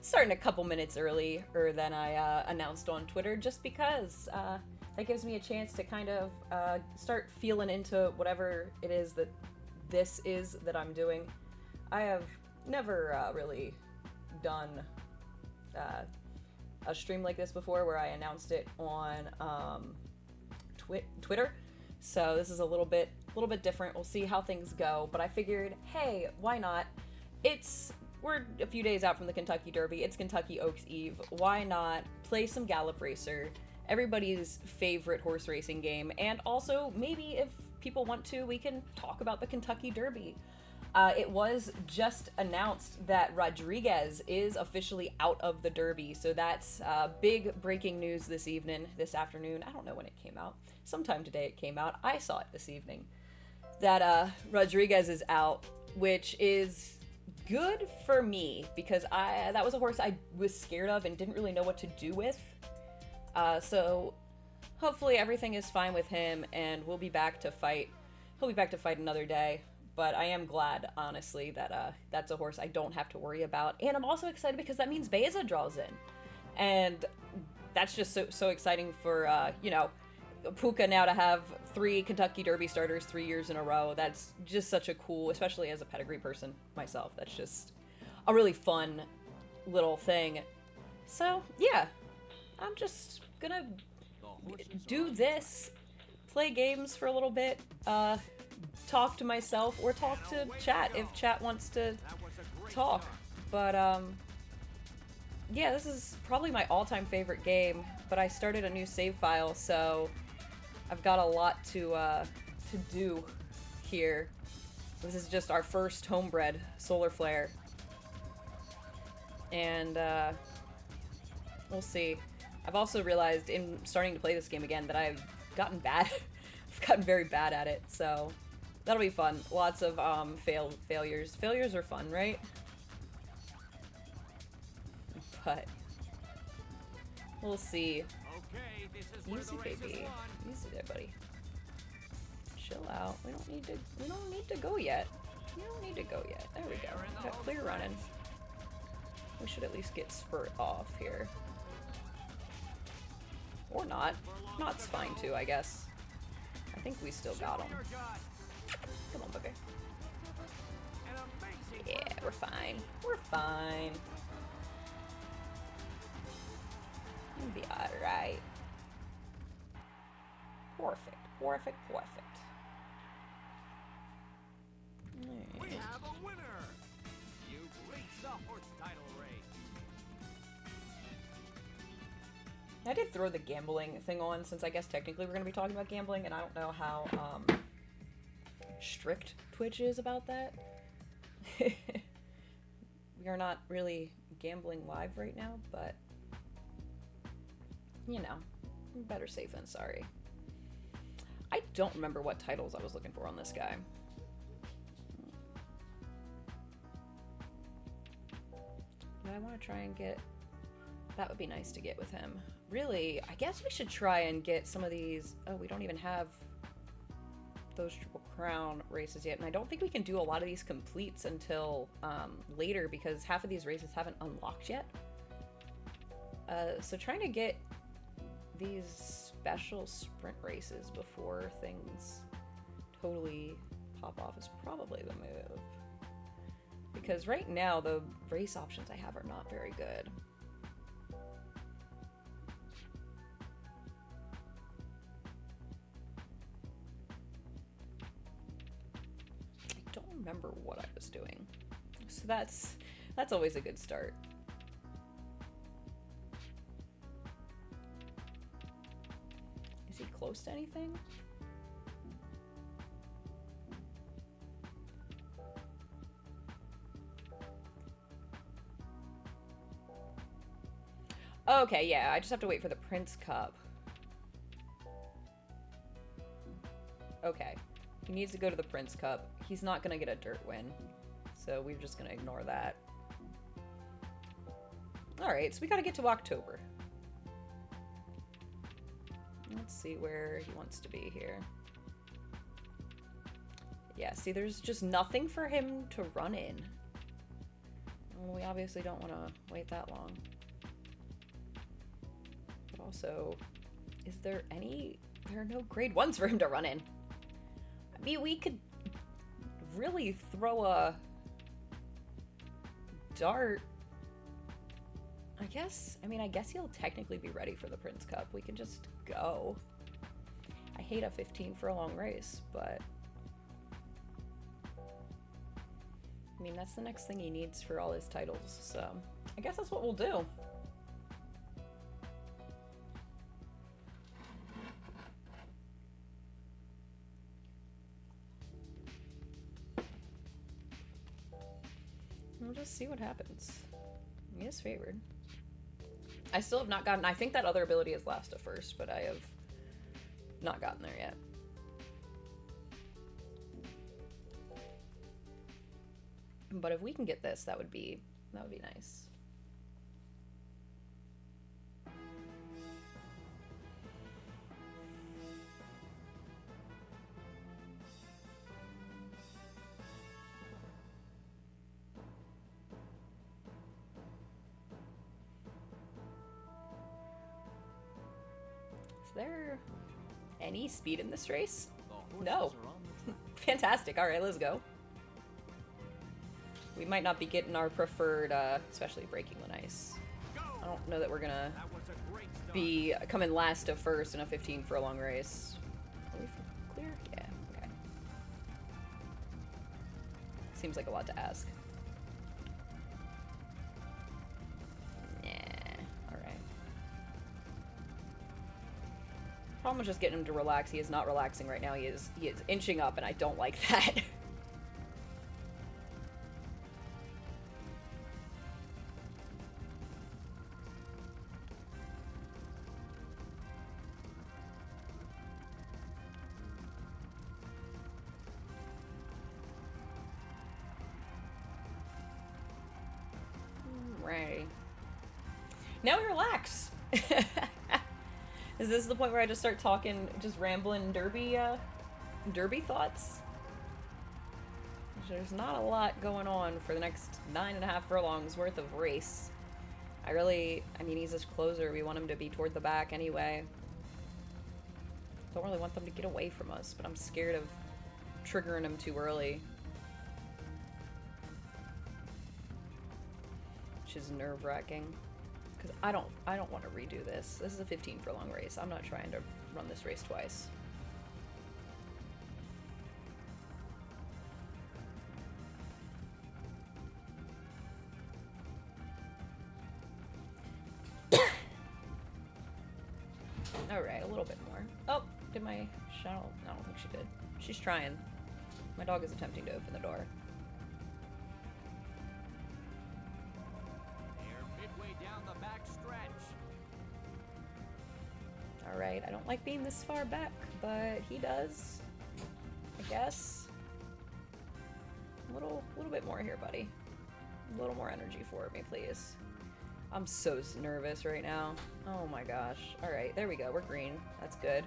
starting a couple minutes earlier than I announced on Twitter, just because that gives me a chance to kind of start feeling into whatever it is that this is that I'm doing. I have never really done a stream like this before where I announced it on Twitter, so this is a little bit different. We'll see how things go, but I figured, hey, why not? We're a few days out from the Kentucky Derby. It's Kentucky Oaks Eve. Why not play some Gallop Racer, everybody's favorite horse racing game, and also maybe if people want to, we can talk about the Kentucky Derby. It was just announced that Rodriguez is officially out of the Derby, so that's big breaking news this afternoon. I don't know when it came out. Sometime today it came out. I saw it this evening. That Rodriguez is out, which is good for me, because that was a horse I was scared of and didn't really know what to do with. So hopefully everything is fine with him, and we'll be back to fight. He'll be back to fight another day. But I am glad, honestly, that that's a horse I don't have to worry about. And I'm also excited because that means Beza draws in. And that's just so exciting for, Puka now to have 3 Kentucky Derby starters 3 years in a row. That's just such a cool, especially as a pedigree person myself, that's just a really fun little thing. So, yeah, I'm just gonna do this, play games for a little bit, talk to myself or talk to chat if chat wants to talk. But yeah, this is probably my all-time favorite game, but I started a new save file, so I've got a lot to do here. This is just our first homebred Solar Flare, and we'll see. I've also realized in starting to play this game again that I've gotten bad. I've gotten very bad at it, so that'll be fun. Lots of failures. Failures are fun, right? But we'll see. Okay, this is Easy, baby. Easy there, buddy. Chill out. We don't need to go yet. We don't need to go yet. There we go. Got clear running. We should at least get spurt off here. Or not. Not's fine too, I guess. I think we still got him. Come on, bugger. Yeah, we're fine. We're fine. We'll be alright. Perfect. Perfect. Perfect. We have a winner! You've reached the horse title race. I did throw the gambling thing on, since I guess technically we're going to be talking about gambling, and I don't know how strict Twitch is about that. We are not really gambling live right now, but you know, better safe than sorry. I don't remember what titles I was looking for on this guy. But I want to try and get... That would be nice to get with him. Really, I guess we should try and get some of these... Oh, we don't even have those Triple Crown races yet. And I don't think we can do a lot of these completes until later, because half of these races haven't unlocked yet. So trying to get these special sprint races before things totally pop off is probably the move. Because right now, the race options I have are not very good. I don't remember what I was doing. So that's always a good start. Is he close to anything? Okay, yeah, I just have to wait for the Prince Cup. Okay, he needs to go to the Prince Cup. He's not gonna get a dirt win, so we're just gonna ignore that. Alright, so we gotta get to October. Let's see where he wants to be here. Yeah, see, there's just nothing for him to run in. Well, we obviously don't want to wait that long. But also, is there any... There are no grade 1s for him to run in. I mean, we could really throw a dart. I guess he'll technically be ready for the Prince Cup. We can just go. I hate a 15 furlong race, but... I mean, that's the next thing he needs for all his titles, so... I guess that's what we'll do. We'll just see what happens. He is favored. I still have not gotten... I think that other ability is last to first, but I have not gotten there yet. But if we can get this, that would be nice. Is there any speed in this race? No. Fantastic. All right, let's go. We might not be getting our preferred, especially breaking the ice. I don't know that we're gonna be coming last to first in a 15 furlong race. Are we clear? Yeah, okay. Seems like a lot to ask. Yeah, alright. Problem is just getting him to relax. He is not relaxing right now. He is inching up, and I don't like that. Now we relax. Is this the point where I just start talking, just rambling derby thoughts? There's not a lot going on for the next 9.5 furlongs worth of race. I mean, he's his closer. We want him to be toward the back anyway. Don't really want them to get away from us, but I'm scared of triggering him too early. Which is nerve-wracking. Because I don't want to redo this. This is a 15 furlong race. I'm not trying to run this race twice. Alright, a little bit more. Oh, did my shuttle? No, I don't think she did. She's trying. My dog is attempting to open the door. Alright, I don't like being this far back, but he does. I guess. A little bit more here, buddy. A little more energy for me, please. I'm so nervous right now. Oh my gosh. Alright, there we go. We're green. That's good.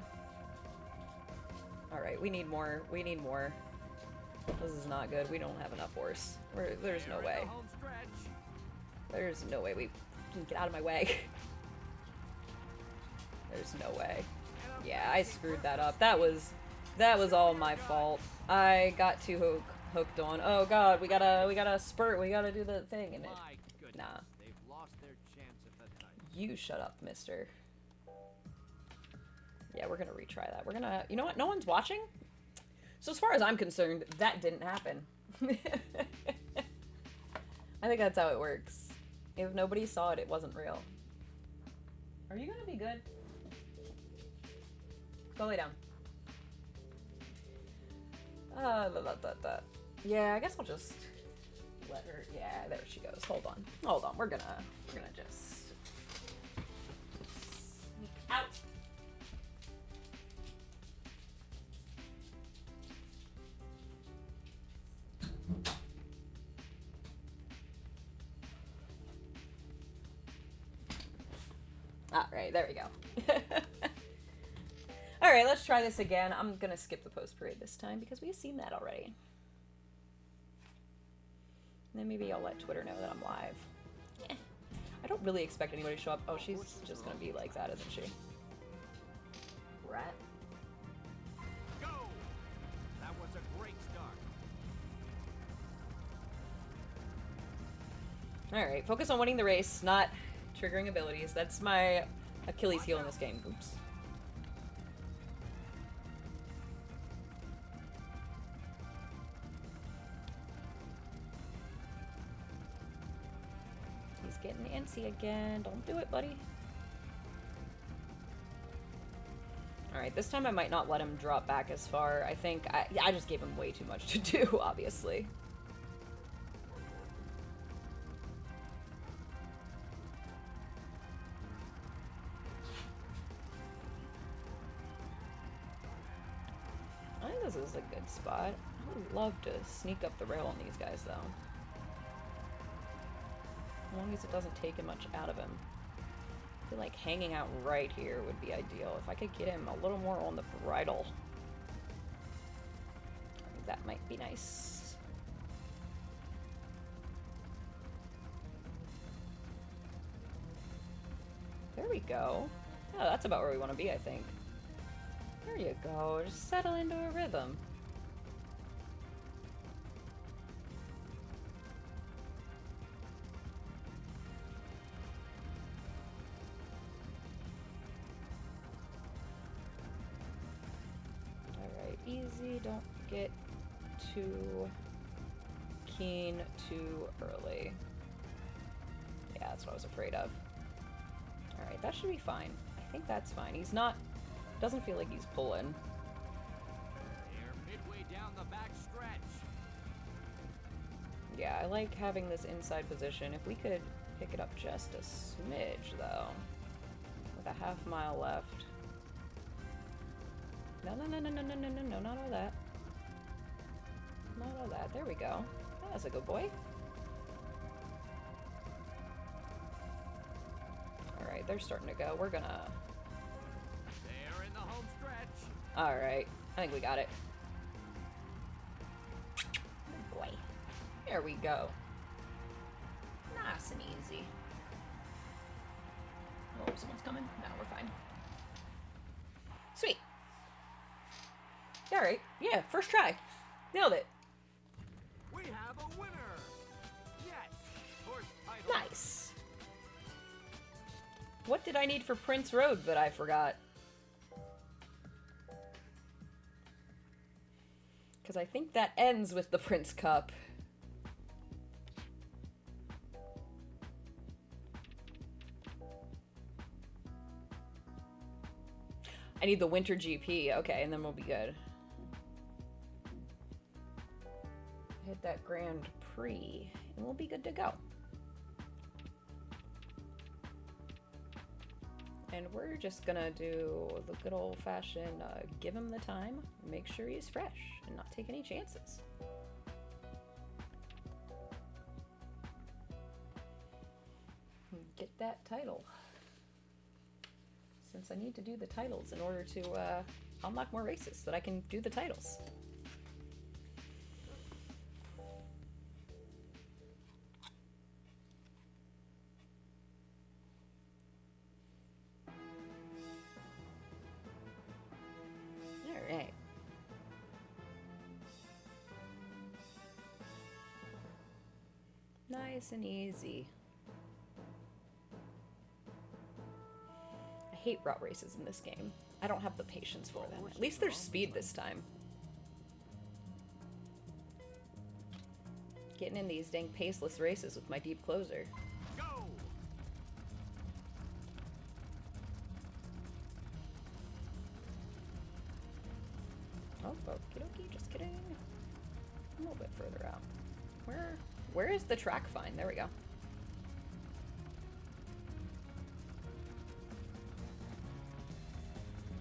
Alright, we need more. We need more. This is not good. We don't have enough horse. There's no way. There's no way we can get out of my way. There's no way. Yeah, I screwed that up. That was all my fault. I got too hooked on. Oh god, we gotta spurt. We gotta do the thing, and nah. They've lost their chance at that time. You shut up, mister. Yeah, we're gonna retry that. We're gonna. You know what? No one's watching. So as far as I'm concerned, that didn't happen. I think that's how it works. If nobody saw it, it wasn't real. Are you gonna be good? Go lay down. Yeah, I guess I'll just let her. Yeah, there she goes. Hold on. Hold on. We're gonna just sneak out. All right, there we go. All right, let's try this again. I'm gonna skip the post parade this time because we've seen that already. then maybe I'll let Twitter know that I'm live. Eh. I don't really expect anybody to show up. Oh, she's just gonna be like that, isn't she? Rat. Go! That was a great start. Alright, focus on winning the race, not triggering abilities. That's my Achilles heel in this game. Oops. He's getting antsy again. Don't do it, buddy. Alright, this time I might not let him drop back as far. I think I just gave him way too much to do, obviously. I think this is a good spot. I would love to sneak up the rail on these guys, though. As long as it doesn't take him much out of him. I feel like hanging out right here would be ideal. If I could get him a little more on the bridle. I think that might be nice. There we go. Oh, that's about where we want to be, I think. There you go. Just settle into a rhythm. Alright, easy. Don't get too keen too early. Yeah, that's what I was afraid of. Alright, that should be fine. I think that's fine. He's not... Doesn't feel like he's pulling. They're midway down the back stretch. Yeah, I like having this inside position. If we could pick it up just a smidge, though. With a half mile left. No, no, no, no, no, no, no, no, no, not all that. Not all that. There we go. That's a good boy. Alright, they're starting to go. We're gonna... They're in the home stretch. Alright, I think we got it. Good boy. There we go. Nice and easy. Oh, someone's coming? No, we're fine. Sweet. Alright, yeah, first try. Nailed it. We have a winner. Yes. Horse title. Nice. What did I need for Prince Road that I forgot? Because I think that ends with the Prince Cup. I need the Winter GP. Okay, and then we'll be good. Hit that Grand Prix, and we'll be good to go. And we're just gonna do the good old-fashioned give him the time, make sure he's fresh, and not take any chances. And get that title. Since I need to do the titles in order to unlock more races so that I can do the titles. Alright. Nice and easy. I hate route races in this game. I don't have the patience for them. At least there's speed this time. Getting in these dang paceless races with my deep closer. Go. Oh, okie dokie, just kidding. A little bit further out. Where is the track find? There we go.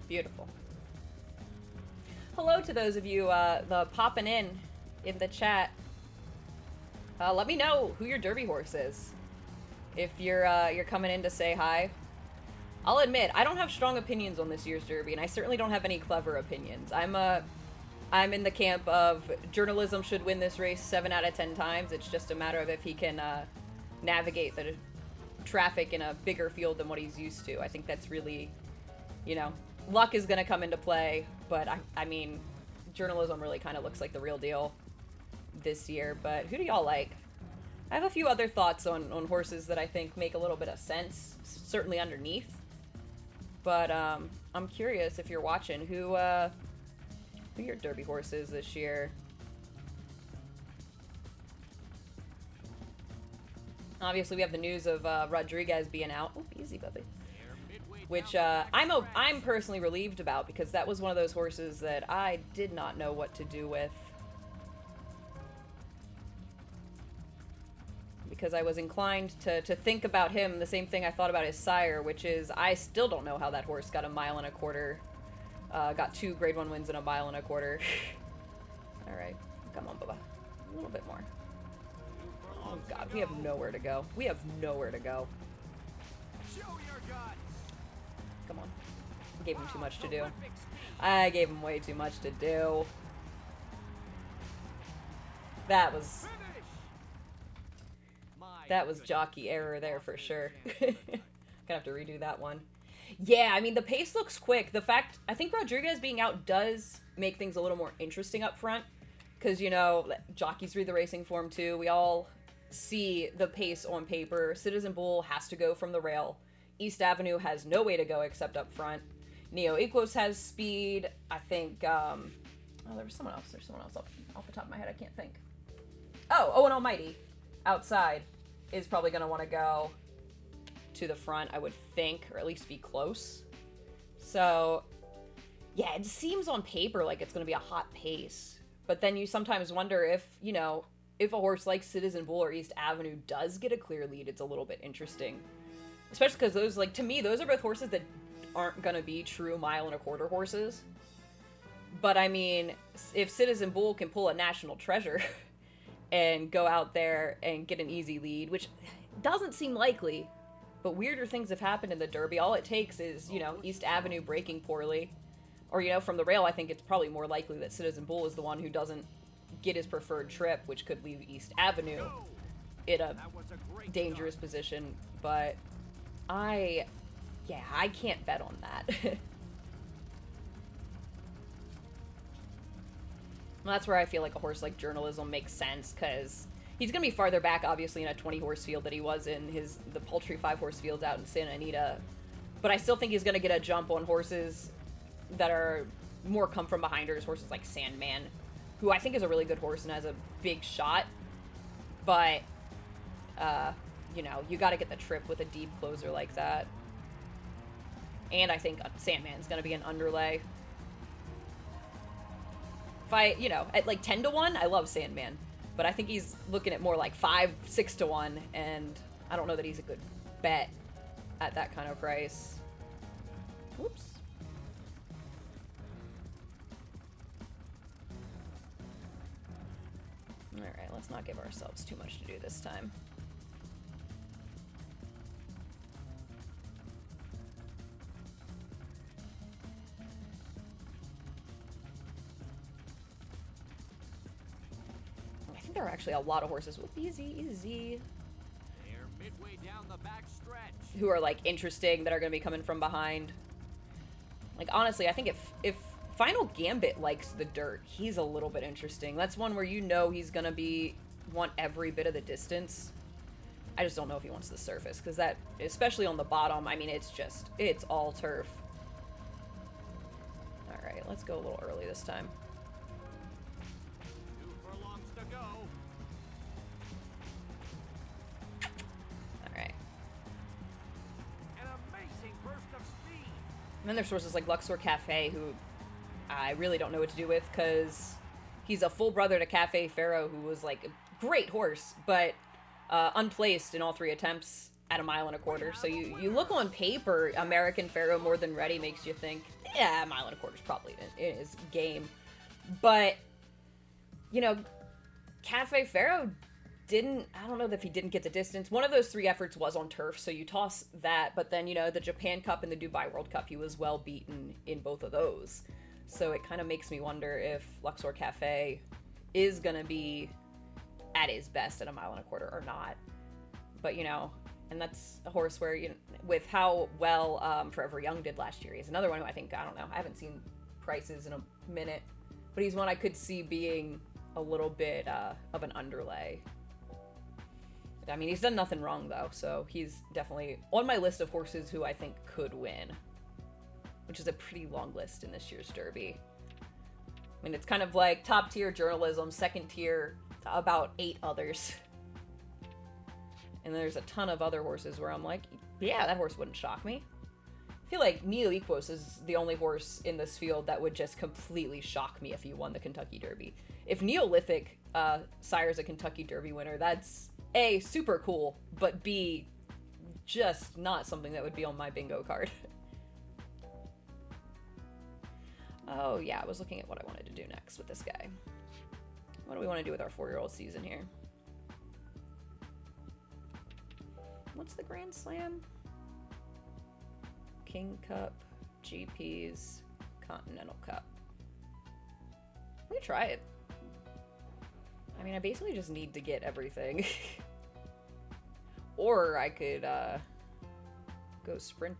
Beautiful. Hello to those of you the popping in the chat. Let me know who your derby horse is. If you're coming in to say hi. I'll admit, I don't have strong opinions on this year's derby, and I certainly don't have any clever opinions. I'm I'm in the camp of journalism should win this race 7 out of 10 times. It's just a matter of if he can navigate the traffic in a bigger field than what he's used to. I think that's really, you know, luck is going to come into play, but I mean, journalism really kind of looks like the real deal this year. But who do y'all like? I have a few other thoughts on horses that I think make a little bit of sense, certainly underneath. But I'm curious if you're watching who your Derby horses this year. Obviously, we have the news of Rodriguez being out. Oh, easy, Bubby. Which I'm personally relieved about, because that was one of those horses that I did not know what to do with. Because I was inclined to think about him the same thing I thought about his sire, which is I still don't know how that horse got 1.25 miles. Got 2 grade 1 wins in 1.25 miles. Alright, come on, Bubba. A little bit more. Oh god, we have nowhere to go. We have nowhere to go. Come on. I gave him too much to do. I gave him way too much to do. That was jockey error there for sure. Gonna have to redo that one. Yeah, I mean, the pace looks quick. I think Rodriguez being out does make things a little more interesting up front. Because, you know, jockeys read the racing form too. We all see the pace on paper. Citizen Bull has to go from the rail. East Avenue has no way to go except up front. Neo Equos has speed. I think, oh, there was someone else. There's someone else off the top of my head. I can't think. Oh, and Almighty outside is probably going to want to go to the front, I would think, or at least be close. So, yeah, it seems on paper like it's going to be a hot pace. But then you sometimes wonder if, you know, if a horse like Citizen Bull or East Avenue does get a clear lead, it's a little bit interesting. Especially because those, like, to me, those are both horses that aren't going to be true 1.25 mile horses. But, I mean, if Citizen Bull can pull a National Treasure and go out there and get an easy lead, which doesn't seem likely, but weirder things have happened in the Derby. All it takes is, you know, East Avenue breaking poorly. Or, you know, from the rail, I think it's probably more likely that Citizen Bull is the one who doesn't get his preferred trip, which could leave East Avenue in a dangerous position. But I can't bet on that. Well, that's where I feel like a horse like Journalism makes sense, because he's going to be farther back, obviously, in a 20-horse field than he was in the paltry 5-horse fields out in Santa Anita. But I still think he's going to get a jump on horses that are more come-from-behinders, horses like Sandman, who I think is a really good horse and has a big shot. But, you know, you got to get the trip with a deep closer like that. And I think Sandman's going to be an underlay. If I, you know, at like 10-1, I love Sandman. But I think he's looking at more like 5-6-1, and I don't know that he's a good bet at that kind of price. Whoops. Alright, let's not give ourselves too much to do this time. I think there are actually a lot of horses with easy. They're midway down the back stretch. Who are like interesting that are going to be coming from behind. Like, honestly, I think if Final Gambit likes the dirt, he's a little bit interesting. That's one where you know he's going to want every bit of the distance. I just don't know if he wants the surface, because that, especially on the bottom, I mean, it's all turf. Alright, let's go a little early this time. 2 furlongs to go. Alright. An amazing burst of speed. And then there's sources like Luxor Cafe, who I really don't know what to do with, because he's a full brother to Cafe Pharaoh, who was like a great horse, but unplaced in all 3 attempts at 1.25 miles. So you look on paper, American Pharaoh More Than Ready makes you think, yeah, 1.25 miles is probably in his game. But, you know, Cafe Pharaoh I don't know if he didn't get the distance. One of those 3 efforts was on turf, so you toss that. But then, you know, the Japan Cup and the Dubai World Cup, he was well beaten in both of those. So it kind of makes me wonder if Luxor Cafe is going to be at his best at a mile and a quarter or not. But, you know, and that's a horse where, you know, with how well Forever Young did last year, he's another one who I think, I don't know, I haven't seen prices in a minute, but he's one I could see being a little bit of an underlay. I mean, he's done nothing wrong, though, so he's definitely on my list of horses who I think could win, which is a pretty long list in this year's Derby. I mean, it's kind of like top-tier journalism, second-tier, about 8 others. And there's a ton of other horses where I'm like, yeah, that horse wouldn't shock me. I feel like Neo Equos is the only horse in this field that would just completely shock me if he won the Kentucky Derby. If Neolithic sires a Kentucky Derby winner, that's A, super cool, but B, just not something that would be on my bingo card. Oh yeah, I was looking at what I wanted to do next with this guy. What do we want to do with our 4-year-old season here? What's the Grand Slam? King Cup, GPs, Continental Cup. Let me try it. I mean, I basically just need to get everything. Or I could go sprint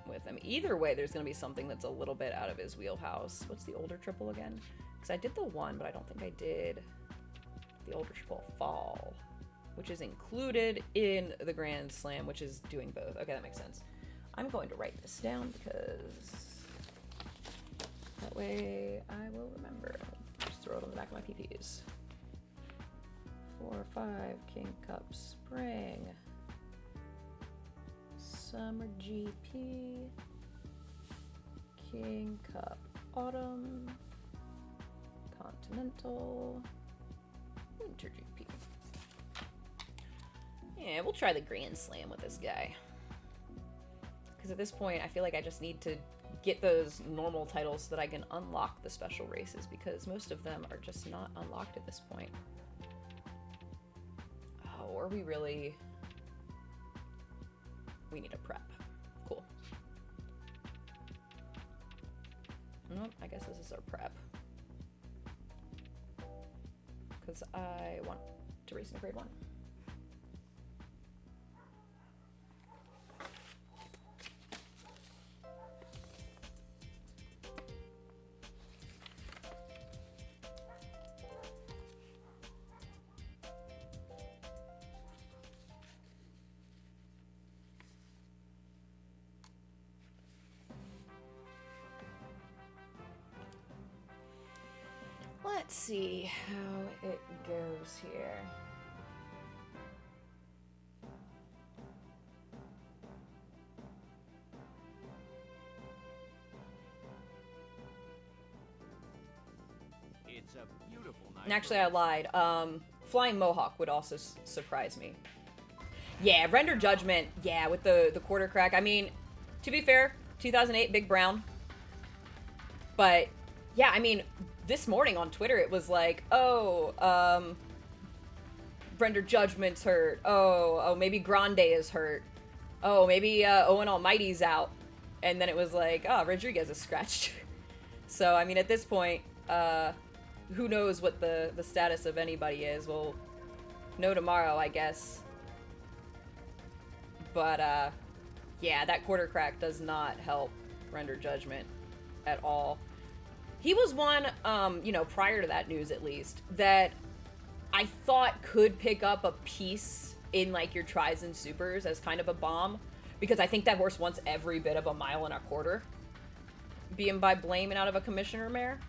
with him. Either way, there's going to be something that's a little bit out of his wheelhouse. What's the older triple again? Because I did the one, but I don't think I did the older triple fall, which is included in the Grand Slam, which is doing both. Okay, that makes sense. I'm going to write this down because that way I will remember. Just throw it on the back of my PPs. 4, 5, King Cup Spring, Summer GP, King Cup Autumn, Continental, Winter GP. Yeah, we'll try the Grand Slam with this guy. Because at this point, I feel like I just need to get those normal titles so that I can unlock the special races, because most of them are just not unlocked at this point. Oh, are we really... We need a prep. Cool. Nope, I guess this is our prep. Because I want to race in a grade 1. Let's see how it goes here. It's a beautiful night. And actually, I lied. Flying Mohawk would also surprise me. Yeah, Render Judgment. Yeah, with the quarter crack. I mean, to be fair, 2008 Big Brown. But yeah, I mean, this morning on Twitter it was like, oh, Render Judgment's hurt. Oh, maybe Grande is hurt. Oh, maybe Owen Almighty's out. And then it was like, oh, Rodriguez is scratched. So, I mean, at this point, who knows what the status of anybody is. We'll know tomorrow, I guess. But, yeah, that quarter crack does not help Render Judgment at all. He was one, you know, prior to that news at least, that I thought could pick up a piece in, like, your tries and supers as kind of a bomb. Because I think that horse wants every bit of a mile and a quarter. Being by blaming out of a commissioner mare.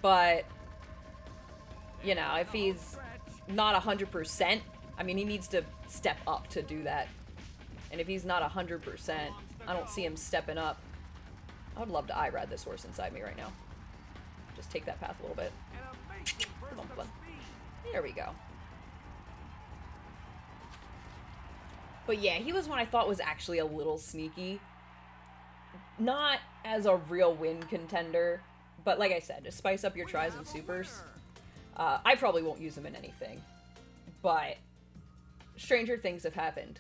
But, you know, if he's not 100%, I mean, he needs to step up to do that. And if he's not 100%, I don't see him stepping up. I would love to eye-ride this horse inside me right now. Just take that path a little bit. Come on, come on. There we go. But yeah, he was one I thought was actually a little sneaky. Not as a real win contender, but like I said, to spice up your tries and supers. I probably won't use him in anything, but stranger things have happened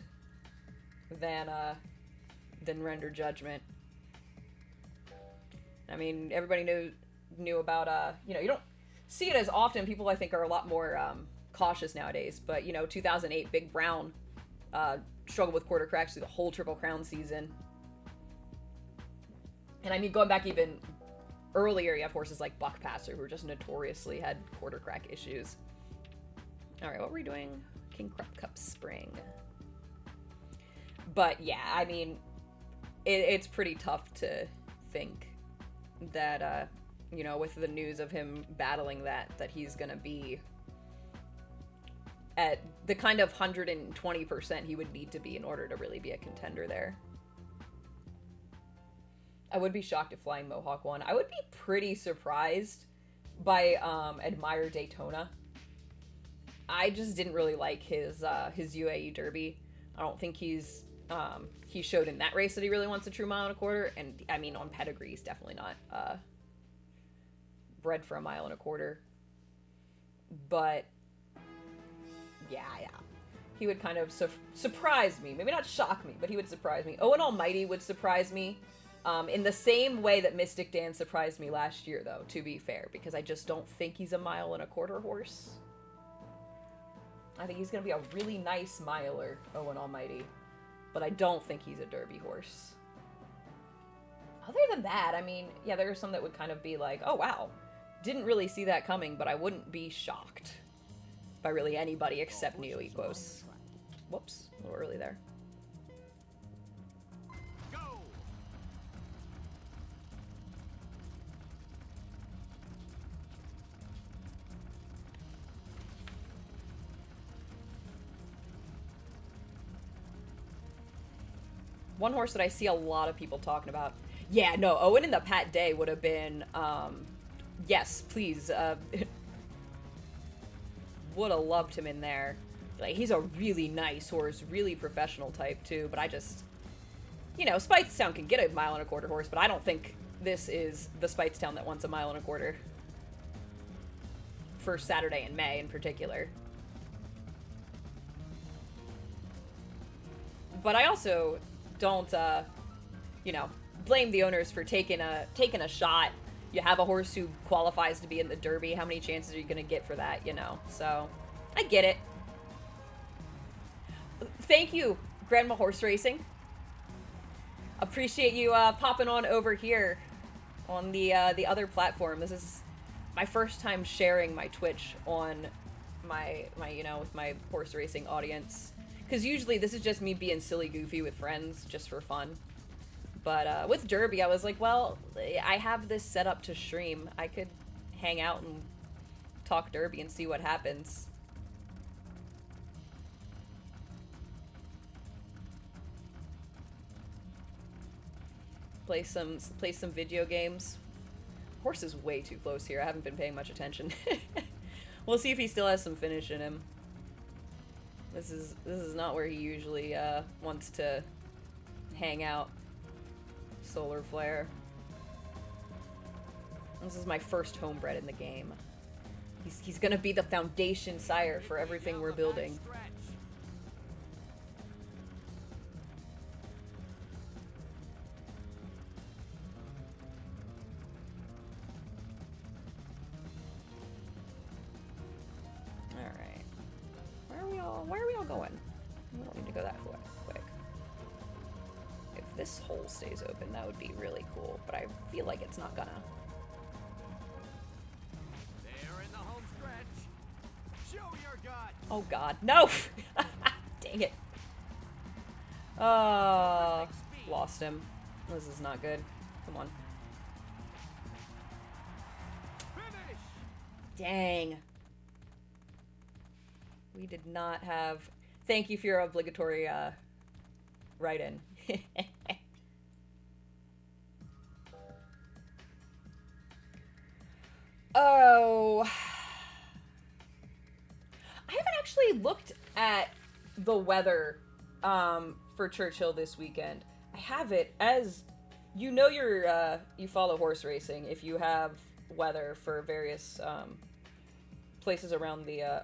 than Render Judgment. I mean, everybody knew about, you don't see it as often. People, I think, are a lot more cautious nowadays. But, 2008, Big Brown struggled with quarter cracks through the whole Triple Crown season. And I mean, going back even earlier, you have horses like Buckpasser, who just notoriously had quarter crack issues. All right, what were we doing? King Cup Spring. But yeah, I mean, it's pretty tough to think that, with the news of him battling that he's going to be at the kind of 120% he would need to be in order to really be a contender there. I would be shocked if Flying Mohawk won. I would be pretty surprised by Admire Daytona. I just didn't really like his UAE Derby. I don't think he showed in that race that he really wants a true mile and a quarter. And I mean, on pedigree, he's definitely not bred for a mile and a quarter. But yeah. He would kind of surprise me. Maybe not shock me, but he would surprise me. Owen Almighty would surprise me. In the same way that Mystic Dan surprised me last year, though, to be fair, because I just don't think he's a mile and a quarter horse. I think he's going to be a really nice miler, Owen Almighty, but I don't think he's a Derby horse. Other than that, I mean, yeah, there are some that would kind of be like, oh, wow, didn't really see that coming, but I wouldn't be shocked by really anybody except Neo Equos. Whoops, a little early there. One horse that I see a lot of people talking about. Yeah, no, Owen in the Pat Day would have been, yes, please, would have loved him in there. Like, he's a really nice horse, really professional type, too, but I just, Speightstown can get a mile and a quarter horse, but I don't think this is the Speightstown that wants a mile and a quarter. For Saturday in May, in particular. But I also don't, blame the owners for taking a shot. You have a horse who qualifies to be in the Derby. How many chances are you going to get for that, So, I get it. Thank you, Grandma Horse Racing. Appreciate you popping on over here on the other platform. This is my first time sharing my Twitch on my with my horse racing audience. Because usually this is just me being silly goofy with friends, just for fun. But with Derby, I was like, well, I have this set up to stream. I could hang out and talk Derby and see what happens. Play some video games. Horse is way too close here. I haven't been paying much attention. We'll see if he still has some finish in him. This is not where he usually wants to hang out. Solar Flare. This is my first homebred in the game. He's gonna be the foundation sire for everything we're building. Why are we all going? We don't need to go that quick. If this hole stays open, that would be really cool, but I feel like it's not gonna. They're in the home stretch. Show your gut. Oh god, no! Dang it. Lost him. This is not good. Come on. Finish. Dang. We did not have... Thank you for your obligatory write-in. Oh. I haven't actually looked at the weather for Churchill this weekend. I have it as... You follow horse racing if you have weather for various places around the...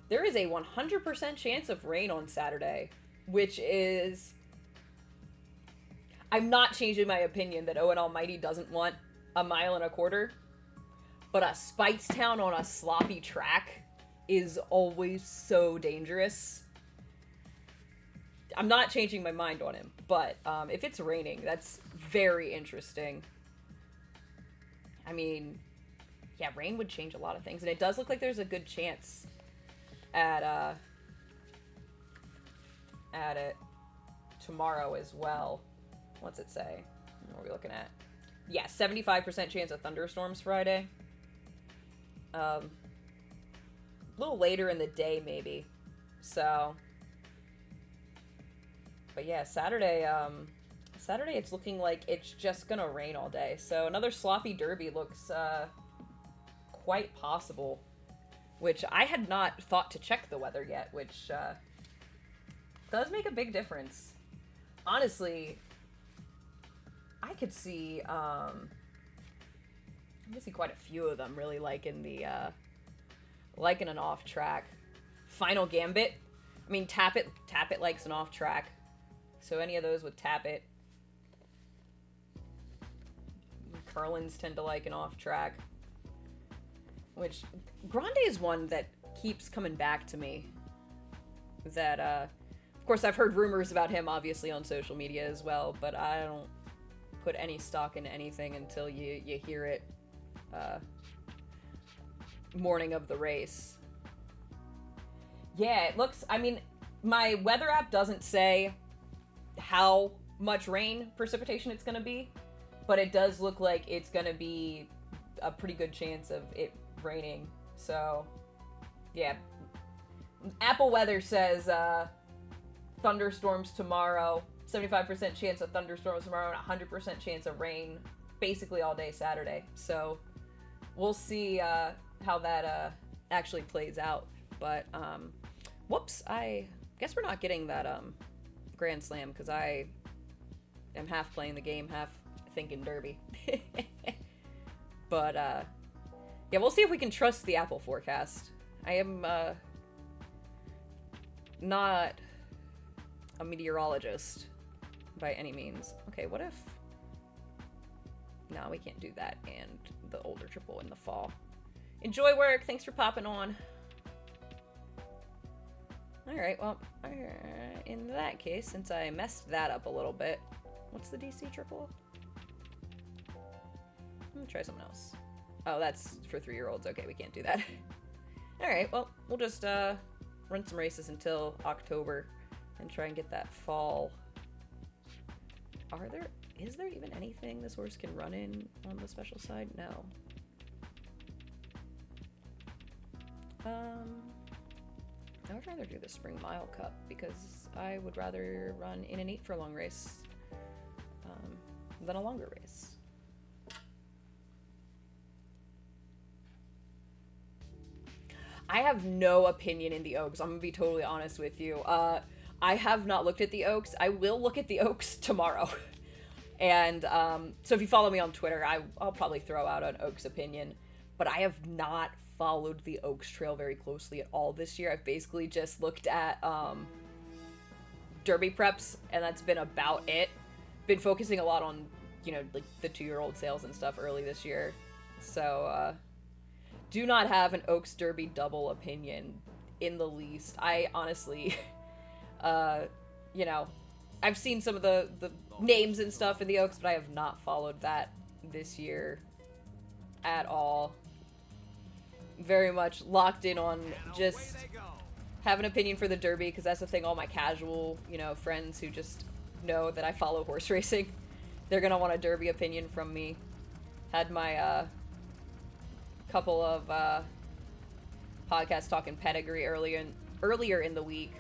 There is a 100% chance of rain on Saturday, which is... I'm not changing my opinion that Owen Almighty doesn't want a mile and a quarter, but a Spitestown on a sloppy track is always so dangerous. I'm not changing my mind on him, but if it's raining, that's very interesting. I mean, yeah, rain would change a lot of things, and it does look like there's a good chance at it tomorrow as well. What's it say? What are we looking at? Yeah, 75% chance of thunderstorms Friday. A little later in the day, maybe. So, but yeah, Saturday it's looking like it's just gonna rain all day. So another sloppy derby looks quite possible, which I had not thought to check the weather yet, which does make a big difference. Honestly, I could see quite a few of them really liking an off track. Final Gambit. I mean, Tap It likes an off track. So any of those with Tap It. Curlins tend to like an off track. Which Grande is one that keeps coming back to me. That of course I've heard rumors about him obviously on social media as well, but I don't put any stock into anything until you hear it morning of the race. Yeah, it looks, I mean, my weather app doesn't say how much rain precipitation it's going to be, but it does look like it's going to be a pretty good chance of it raining. So, yeah. Apple Weather says thunderstorms tomorrow, 75% chance of thunderstorms tomorrow, and 100% chance of rain basically all day Saturday. So, we'll see how that actually plays out. But, whoops, I guess we're not getting that Grand Slam because I am half playing the game, half thinking Derby. But, yeah, we'll see if we can trust the Apple forecast. I am not a meteorologist by any means. Okay, what if... No, we can't do that, and the older triple in the fall. Enjoy work. Thanks for popping on. Alright, well, in that case, since I messed that up a little bit, what's the DC triple? I'm gonna try something else. Oh, that's for 3-year-olds. Okay, we can't do that. Alright, well, we'll just run some races until October and try and get that fall. Is there even anything this horse can run in on the special side? No. I would rather do the Spring Mile Cup because I would rather run in an 8 furlong race than a longer race. I have no opinion in the Oaks. I'm gonna be totally honest with you. I have not looked at the Oaks. I will look at the Oaks tomorrow. And so if you follow me on Twitter, I'll probably throw out an Oaks opinion. But I have not followed the Oaks Trail very closely at all this year. I've basically just looked at Derby preps, and that's been about it. Been focusing a lot on, like the 2-year-old sales and stuff early this year. So, do not have an Oaks Derby double opinion in the least. I honestly, I've seen some of the names and stuff in the Oaks, but I have not followed that this year at all. Very much locked in on just have an opinion for the Derby, because that's the thing all my casual, friends who just know that I follow horse racing, they're going to want a Derby opinion from me. Had my couple of podcasts talking pedigree earlier in the week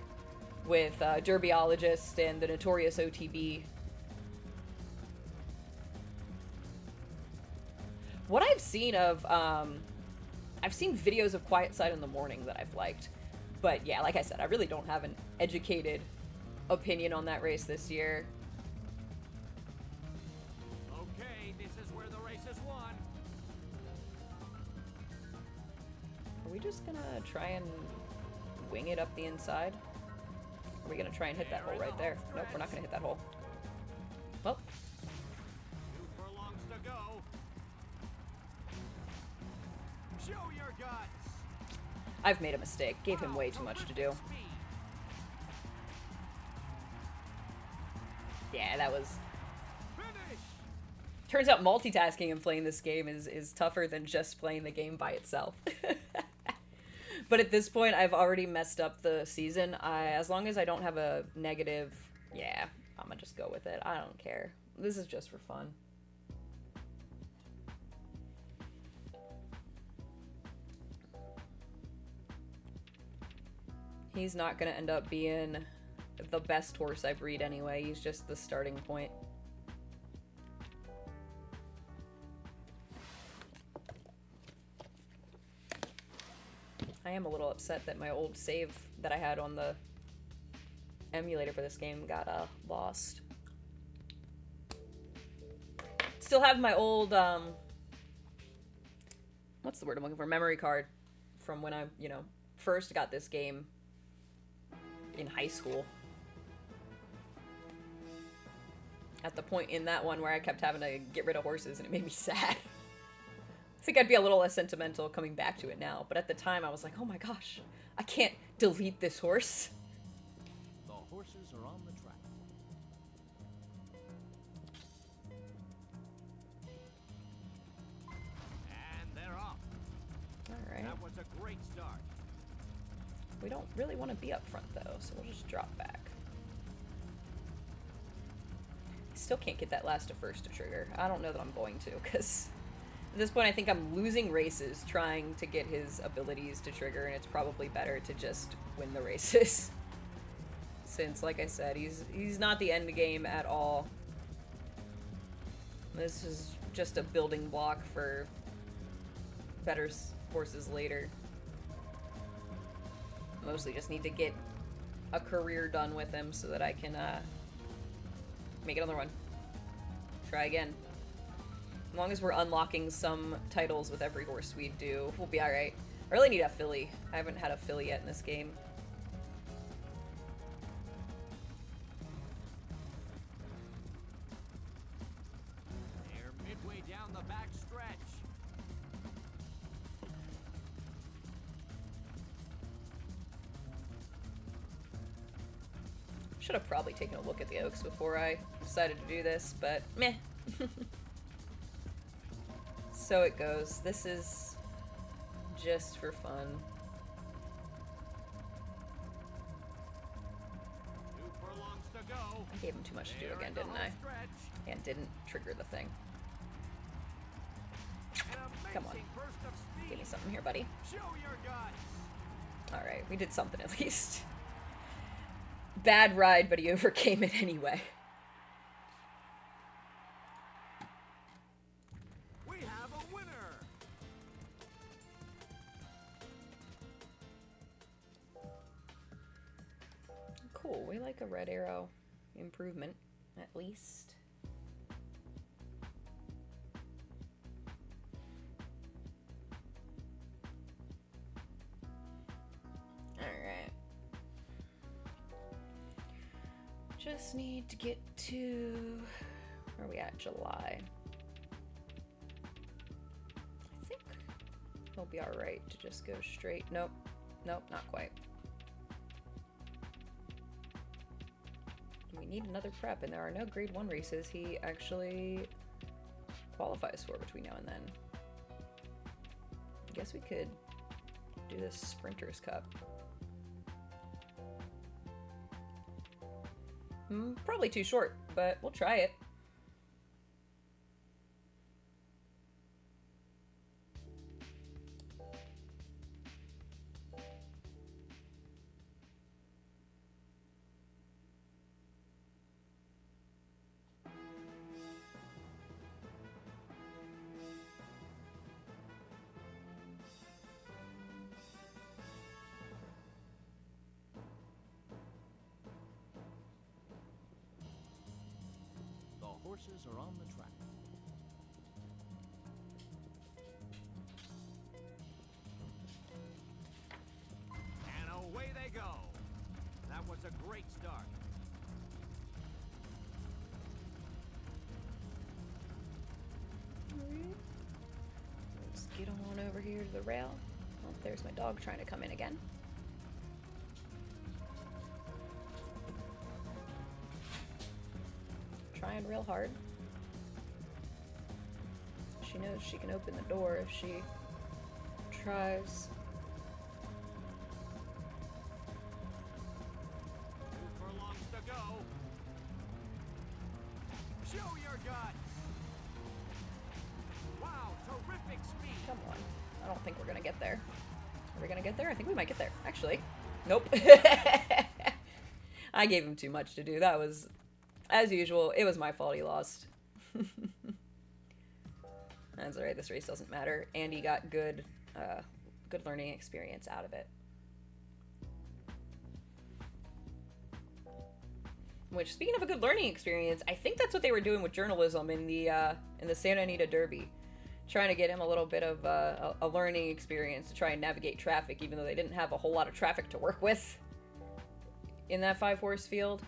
with Derbyologist and the Notorious OTB. What I've seen of, I've seen videos of Quiet Side in the Morning that I've liked. But yeah, like I said, I really don't have an educated opinion on that race this year. Okay, this is where the race is won. Are we just gonna try and wing it up the inside? Are we gonna try and hit that hole right there? Nope, we're not gonna hit that hole. Well. 2 furlongs to go. I've made a mistake. Gave him way too much to do. Yeah, that was... Turns out multitasking and playing this game is tougher than just playing the game by itself. But at this point, I've already messed up the season. As long as I don't have a negative... Yeah, I'm gonna just go with it. I don't care. This is just for fun. He's not gonna end up being the best horse I breed anyway. He's just the starting point. I am a little upset that my old save that I had on the emulator for this game got lost. Still have my old what's the word I'm looking for? Memory card from when I, you know, first got this game in high school. At the point in that one where I kept having to get rid of horses and it made me sad. I think I'd be a little less sentimental coming back to it now, but at the time I was like, oh my gosh, I can't delete this horse. The horses are on the track. And they're off. Alright. That was a great start. We don't really want to be up front though, so we'll just drop back. Still can't get that last to first to trigger. I don't know that I'm going to, because at this point I think I'm losing races trying to get his abilities to trigger, and it's probably better to just win the races. Since, like I said, he's not the end game at all. This is just a building block for better horses later. Mostly just need to get a career done with him so that I can make another one. Try again. As long as we're unlocking some titles with every horse we do, we'll be alright. I really need a filly. I haven't had a filly yet in this game. They're midway down the back stretch. Should have probably taken a look at the oaks before I decided to do this, but meh. So it goes. This is just for fun. 2 furlongs to go. I gave him too much to do again, didn't I? And didn't trigger the thing. Come on. Give me something here, buddy. Show your guts. Alright, we did something at least. Bad ride, but he overcame it anyway. We have a winner. Cool, we like a red arrow improvement, at least. Alright. Just need to get to... Where are we at? July. I think we'll be alright to just go straight. Nope. Nope, not quite. We need another prep, and there are no grade 1 races he actually qualifies for between now and then. I guess we could do this Sprinters Cup. Probably too short, but we'll try it. The horses are on the track. And away they go. That was a great start. Let's get on over here to the rail. Oh, there's my dog trying to come in again. Trying real hard. She knows she can open the door if she tries. 2 furlongs to go. Show your guts. Wow, terrific speed. Come on. I don't think we're gonna get there. Are we gonna get there? I think we might get there. Actually. Nope. I gave him too much to do. That was, as usual, it was my fault he lost. That's alright, this race doesn't matter. And he got good learning experience out of it. Which, speaking of a good learning experience, I think that's what they were doing with journalism in the Santa Anita Derby. Trying to get him a little bit of a learning experience to try and navigate traffic, even though they didn't have a whole lot of traffic to work with in that 5-horse field.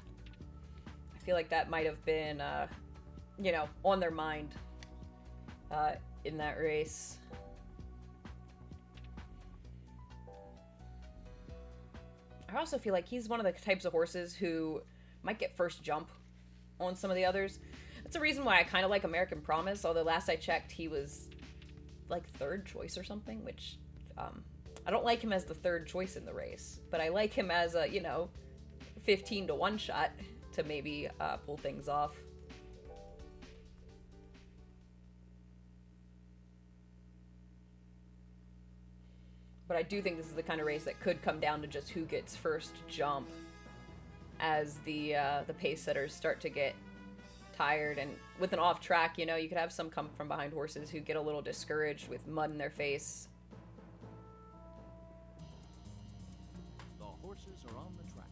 I feel like that might have been, you know, on their mind in that race. I also feel like he's one of the types of horses who might get first jump on some of the others. That's a reason why I kind of like American Promise, although last I checked he was like 3rd choice or something, which I don't like him as the 3rd choice in the race, but I like him as a, you know, 15 to 1 shot to maybe pull things off. But I do think this is the kind of race that could come down to just who gets first jump as the pace setters start to get tired. And with an off track, you know, you could have some come from behind horses who get a little discouraged with mud in their face. The horses are on the track.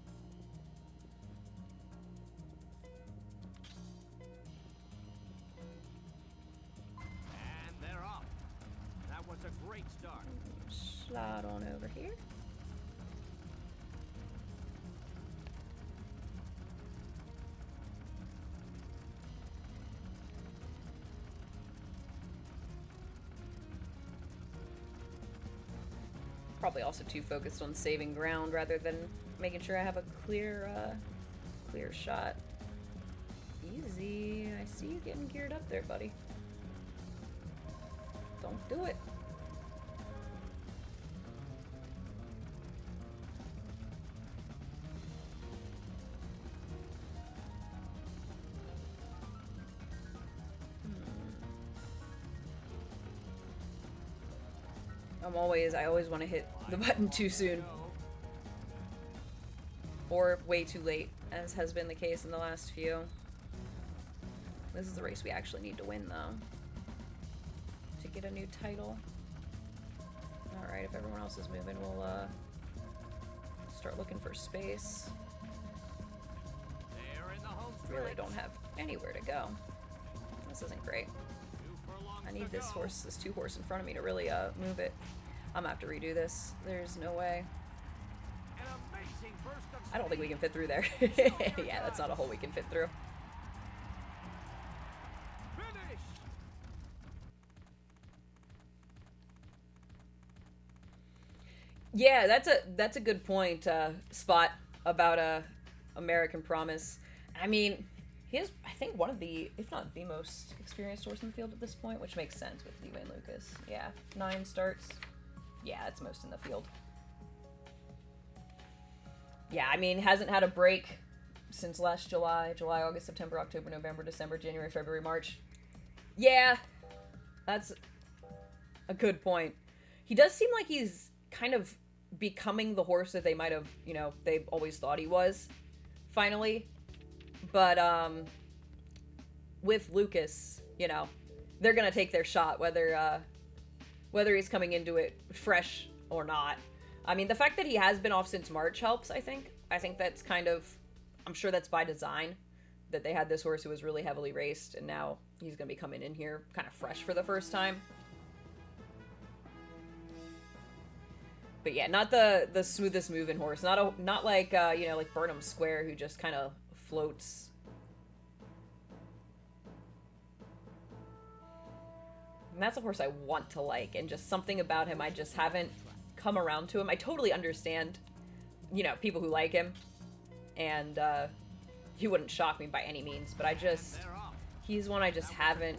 And they're off. That was a great start. Slide on over here. Probably also too focused on saving ground rather than making sure I have a clear shot. Easy. I see you getting geared up there, buddy. Don't do it. I always want to hit the button too soon. Or way too late, as has been the case in the last few. This is the race we actually need to win, though. To get a new title. Alright, if everyone else is moving, we'll, start looking for space. Really don't have anywhere to go. This isn't great. I need this horse, this 2-horse in front of me to really, move it. I'm gonna have to redo this. There's no way. I don't think we can fit through there. Yeah, that's not a hole we can fit through. Finish. Yeah, that's a good point, Spot, about American Promise. I mean, he is, I think, one of the, if not the most experienced horse in the field at this point, which makes sense with Leeway and Lucas. Yeah, 9 starts. Yeah, that's most in the field. Yeah, I mean, hasn't had a break since last July, August, September, October, November, December, January, February, March. Yeah, that's a good point. He does seem like he's kind of becoming the horse that they might have, you know, they've always thought he was, finally. But, with Lucas, you know, they're gonna take their shot, whether he's coming into it fresh or not. I mean, the fact that he has been off since March helps, I think. I think that's kind of, I'm sure that's by design, that they had this horse who was really heavily raced, and now he's going to be coming in here kind of fresh for the first time. But yeah, not the smoothest moving horse. Not like, you know, like Burnham Square, who just kind of floats. And that's a horse I want to like, and just something about him I just haven't come around to him. I totally understand, you know, people who like him, and he wouldn't shock me by any means, but he's one I just haven't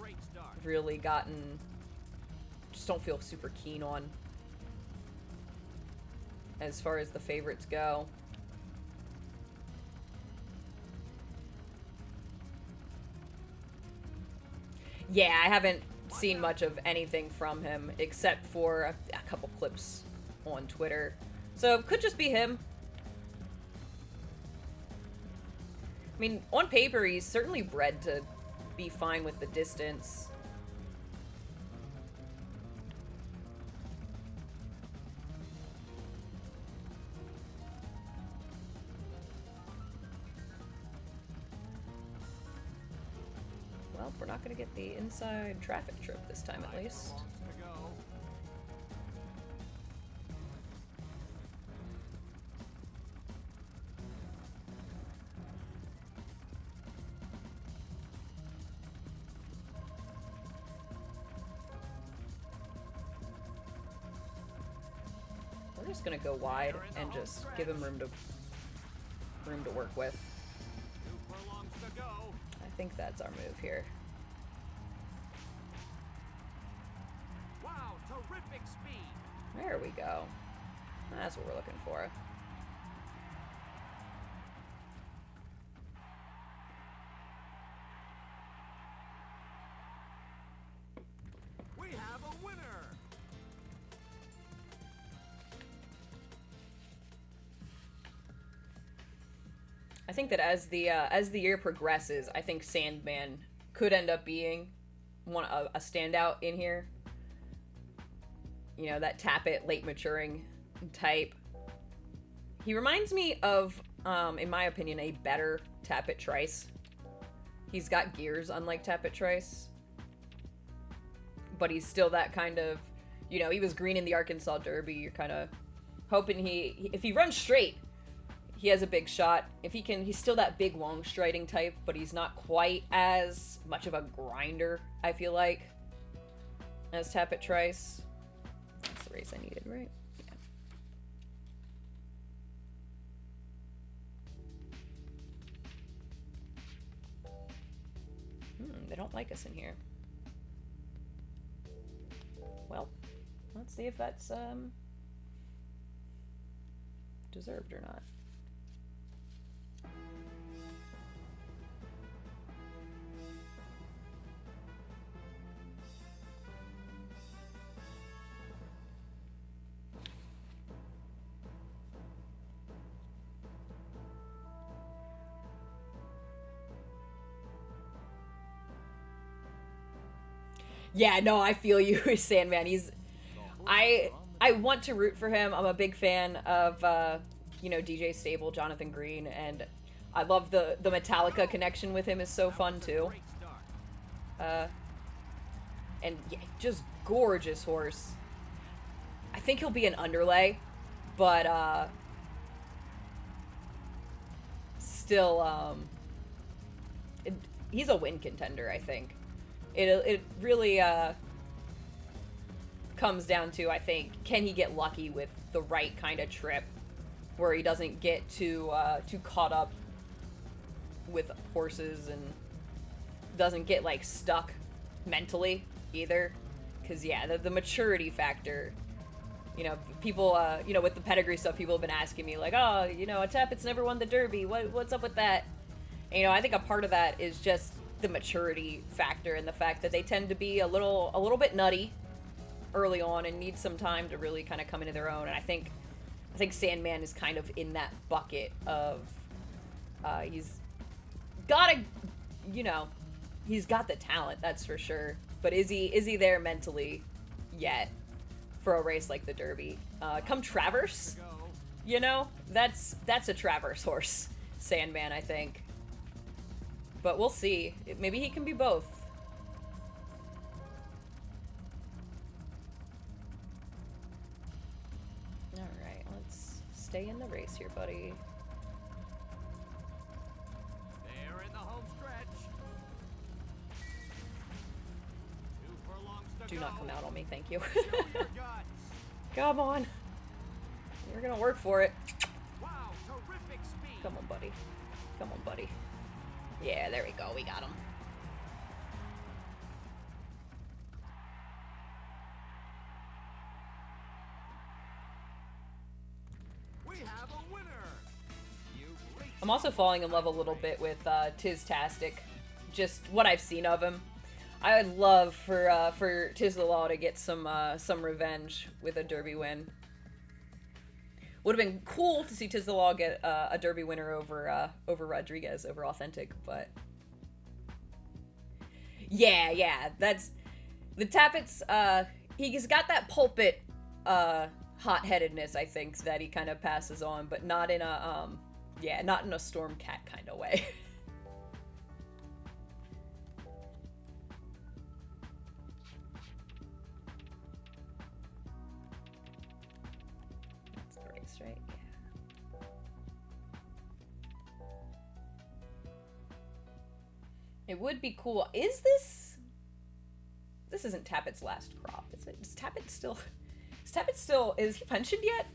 really just don't feel super keen on as far as the favorites go. Yeah, I haven't seen much of anything from him except for a couple clips on Twitter. So it could just be him. I mean, on paper, he's certainly bred to be fine with the distance. Well, we're not going to get the inside traffic trip this time, at least. We're just going to go wide and just give him room to work with. I think that's our move here. Wow, terrific speed. There we go. That's what we're looking for. We have a winner. I think that as the year progresses, I think Sandman could end up being a standout in here. You know, that tap it, late maturing type. He reminds me of, in my opinion, a better tap it Trice. He's got gears, unlike tap it Trice, but he's still that kind of, you know, he was green in the Arkansas Derby. You're kind of hoping if he runs straight, he has a big shot. If he can, he's still that big, long striding type, but he's not quite as much of a grinder, I feel like, as Tap It Trice. That's the race I needed, right? Yeah. They don't like us in here. Well, let's see if that's, deserved or not. Yeah, no, I feel you, Sandman. I want to root for him. I'm a big fan of, you know, DJ Stable, Jonathan Green, and I love the Metallica connection with him is so fun too. And yeah, just gorgeous horse. I think he'll be an underlay, but still, he's a win contender, I think. It really comes down to, I think, can he get lucky with the right kind of trip where he doesn't get too caught up with horses and doesn't get like stuck mentally either, because yeah, the maturity factor, you know, people you know, with the pedigree stuff, people have been asking me like, oh, you know, a Tappett's never won the Derby, what's up with that? And, you know, I think a part of that is just the maturity factor and the fact that they tend to be a little bit nutty early on and need some time to really kind of come into their own. And I think Sandman is kind of in that bucket of he's got he's got the talent, that's for sure, but is he there mentally yet for a race like the Derby? Come Traverse, you know, that's a Traverse horse, Sandman, I think. But we'll see. Maybe he can be both. Alright, let's stay in the race here, buddy. They're in the home stretch. 2 furlongs to Do not come out on me, thank you. Show your guts. Come on. We're gonna work for it. Wow, terrific speed. Come on, buddy. Come on, buddy. Yeah, there we go. We got him. We have a winner. I'm also falling in love a little bit with Tiztastic. Just what I've seen of him. I would love for Tiz the Law to get some revenge with a Derby win. Would have been cool to see Tiz the Law get a Derby winner over Rodriguez, over Authentic, but yeah, that's the Tappets. He's got that pulpit hot-headedness, I think, that he kind of passes on, but not in a not in a Stormcat kind of way. That's the race, right? Yeah. It would be cool. Is this? This isn't Tappet's last crop, is it? Is Tappet still? Is he pensioned yet?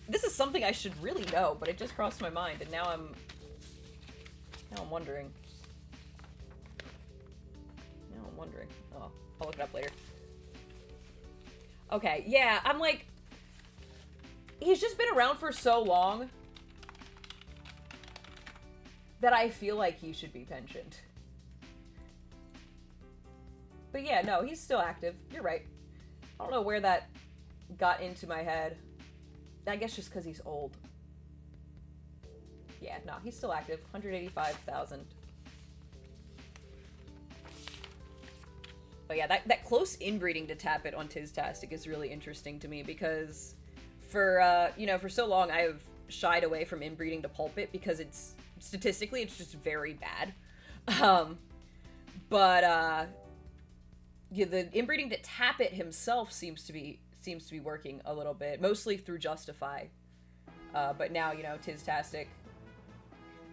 This is something I should really know, but it just crossed my mind, and now I'm wondering. Oh, I'll look it up later. Okay, yeah, I'm like, he's just been around for so long that I feel like he should be pensioned. But yeah, no, he's still active. You're right. I don't know where that got into my head. I guess just because he's old. Yeah, no, he's still active. 185,000. But yeah, that close inbreeding to Tappet on Tiztastic is really interesting to me because for so long I have shied away from inbreeding to Pulpit because it's statistically it's just very bad. The inbreeding to Tappet himself seems to be working a little bit, mostly through Justify. But now, Tiztastic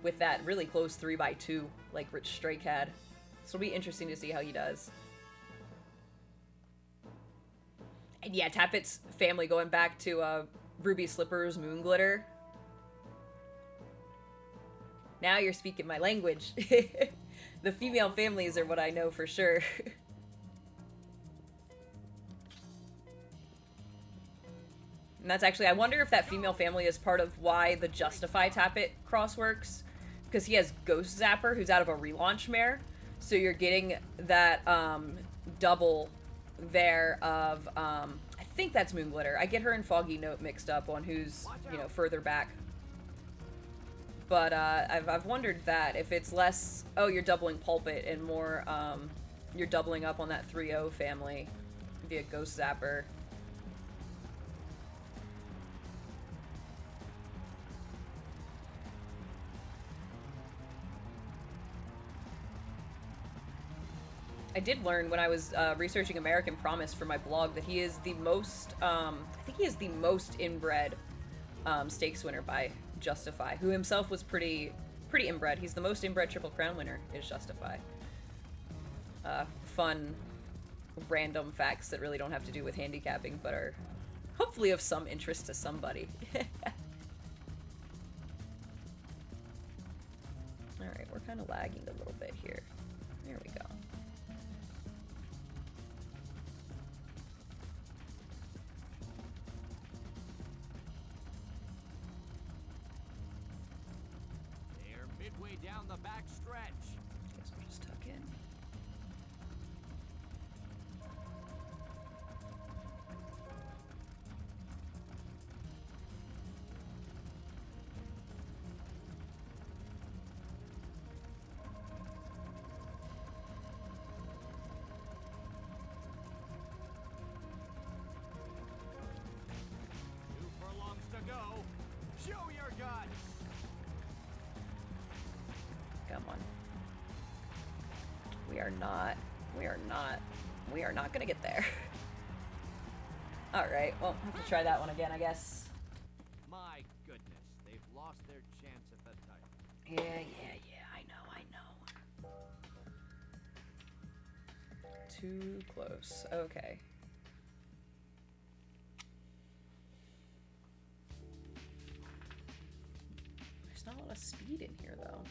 with that really close 3x2 like Rich Strake had. So it'll be interesting to see how he does. And yeah, Tappet's family going back to Ruby Slippers, Moon Glitter. Now you're speaking my language. The female families are what I know for sure. And that's actually, I wonder if that female family is part of why the Justify Tappet cross works. Because he has Ghost Zapper, who's out of a relaunch mare. So you're getting that double there of, I think that's Moon Glitter. I get her and Foggy Note mixed up on who's, further back. But I've wondered that if it's less, oh, you're doubling Pulpit, and more, you're doubling up on that 3-0 family via Ghost Zapper. I did learn when I was researching American Promise for my blog that he is the most, I think he is the most inbred stakes winner by Justify, who himself was pretty inbred. He's the most inbred Triple Crown winner, is Justify. Fun, random facts that really don't have to do with handicapping, but are hopefully of some interest to somebody. Alright, we're kind of lagging a little bit here. There we go. Midway down the back stretch. Guess we'll just tuck in. Two furlongs to go. Show your guts. Come on. We are not gonna get there. Alright, well, I'll have to try that one again, I guess. My goodness, they've lost their chance at the title. Yeah, I know. Too close. Okay. here, though.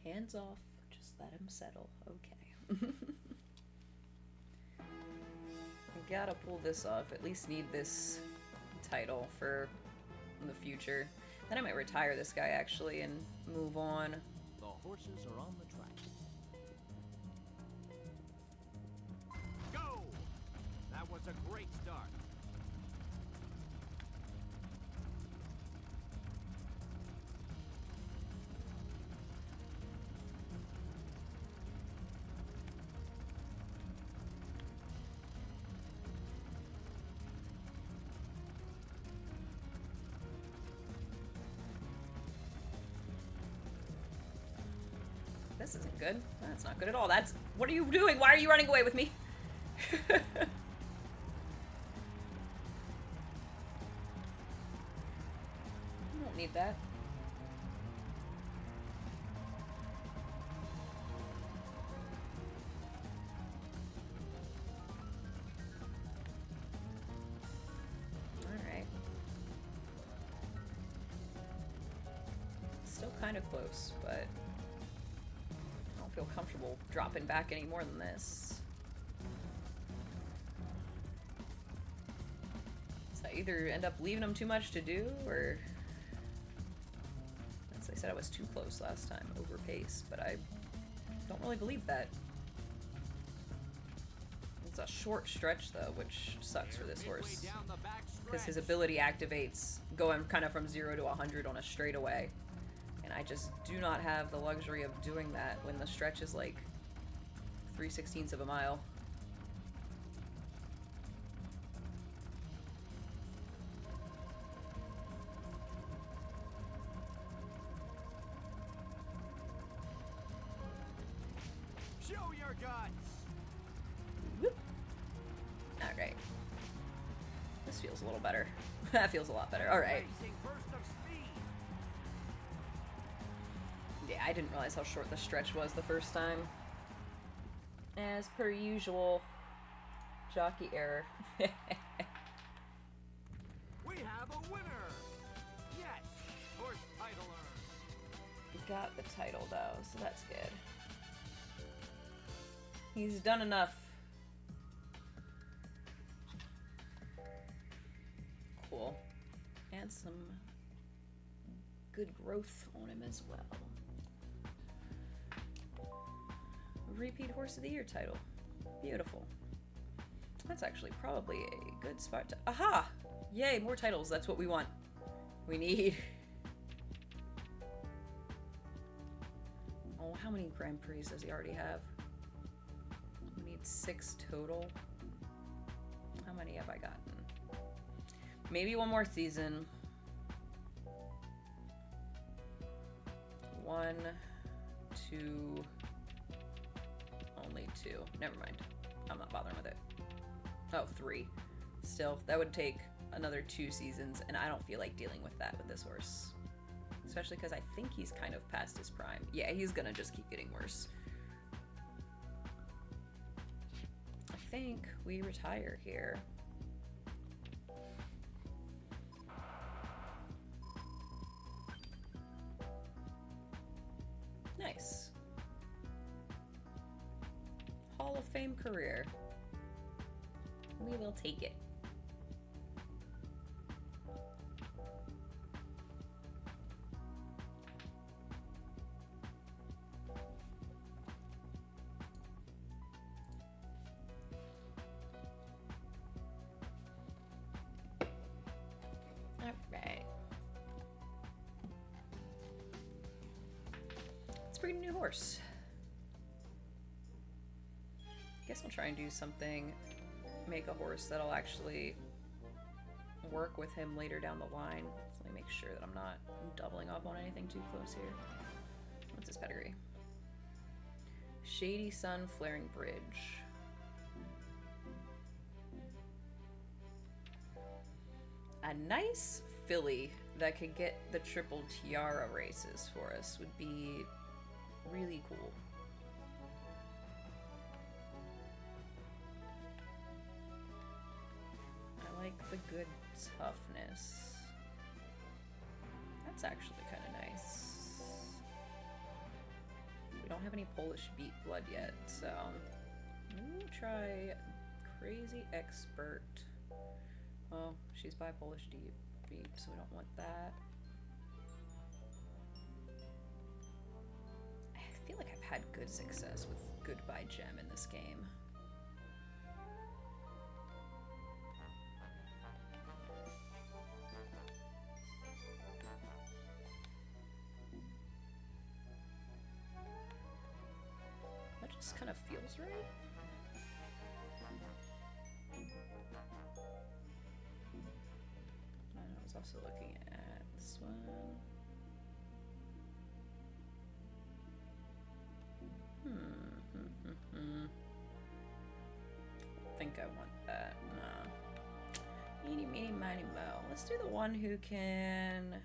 Hands off. Just let him settle. Okay. I gotta pull this off. At least need this title for the future. Then I might retire this guy, actually, and move on. The horses are on the track. Go! That was a great start. This isn't good. That's not good at all. That's... What are you doing? Why are you running away with me? I don't need that. Alright. Still kind of close, but... feel comfortable dropping back any more than this. So I either end up leaving them too much to do, or as I said, I was too close last time, overpaced, but I don't really believe that. It's a short stretch though, which sucks for this horse, because his ability activates going kind of from 0 to 100 on a straightaway. And I just do not have the luxury of doing that when the stretch is like 3/16 of a mile. Show your guts. Whoop. All right. This feels a little better. That feels a lot better. All right. Yeah, I didn't realize how short the stretch was the first time. As per usual, jockey error. We have a winner. Yes, horse title earned. He got the title though, so that's good. He's done enough. Cool. And some good growth on him as well. Repeat Horse of the Year title. Beautiful. That's actually probably a good spot to... Aha! Yay, more titles. That's what we want. We need... Oh, how many Grand Prix does he already have? We need 6 total. How many have I gotten? Maybe one more season. 1, 2... Only 2. Never mind. I'm not bothering with it. Oh, 3. Still, that would take another 2 seasons, and I don't feel like dealing with that with this horse. Especially because I think he's kind of past his prime. Yeah, he's gonna just keep getting worse. I think we retire here. Nice. Hall of Fame career. We will take it. All right. Let's bring a new horse. Guess I'll try and do something, make a horse that'll actually work with him later down the line. So let me make sure that I'm not doubling up on anything too close here. What's his pedigree? Shady Sun Flaring Bridge. A nice filly that could get the Triple Tiara races for us would be really cool. I like the good toughness. It's actually kind of nice. We don't have any Polish beat blood yet, so we'll try Crazy Expert. Oh, she's by Polish beat, so we don't want that. I feel like I've had good success with Goodbye Gem in this game. That just kind of feels right. And I was also looking at this one. I think I want that. No. Eeny, meeny, miny, mo. Let's do the one who can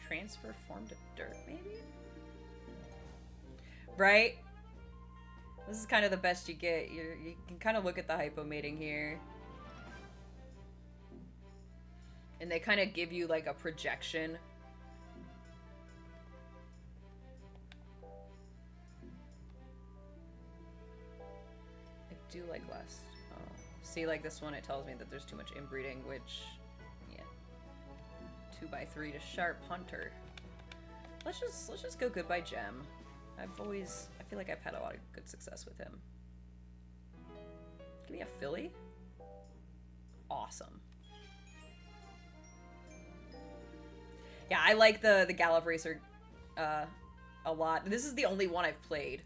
transfer form to dirt, maybe? Right? This is kind of the best you get. You can kind of look at the hypomating here. And they kind of give you like a projection. I do like less. Oh. See, like this one, it tells me that there's too much inbreeding, which, yeah. 2x3 to Sharp Hunter. Let's just go Goodbye Gem. I feel like I've had a lot of good success with him. Give me a filly. Awesome. Yeah, I like the Gallop Racer a lot. This is the only one I've played,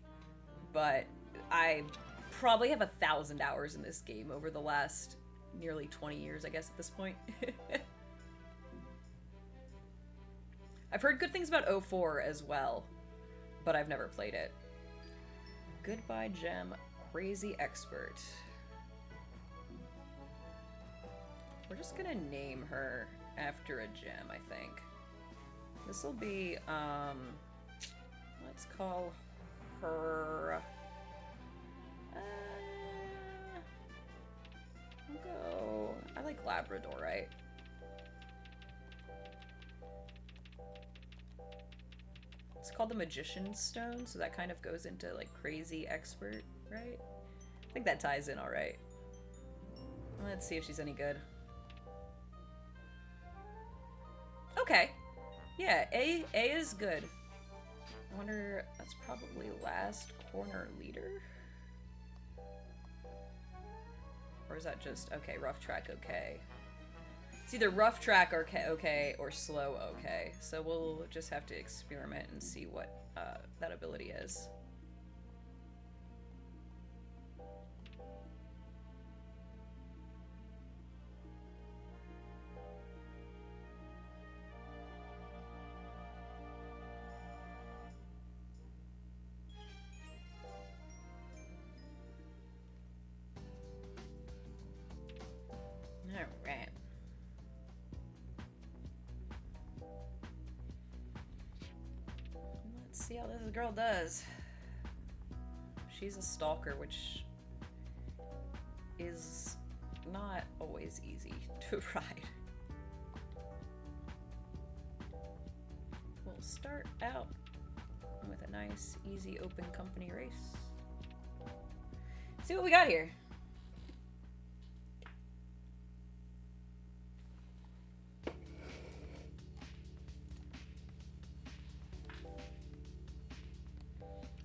but I probably have 1,000 hours in this game over the last nearly 20 years, I guess, at this point. I've heard good things about 04 as well, but I've never played it. Goodbye Gem, Crazy Expert. We're just gonna name her after a gem, I think. This will be, let's call her, I like Labradorite. It's called the Magician's Stone, so that kind of goes into, like, Crazy Expert, right? I think that ties in alright. Let's see if she's any good. Okay. Yeah, A is good. I wonder, that's probably last corner leader? Or is that just, okay, rough track okay. It's either rough track okay or slow okay. So we'll just have to experiment and see what that ability is. Alright. Let's see how this girl does. She's a stalker, which is not always easy to ride. We'll start out with a nice, easy, open company race. See what we got here.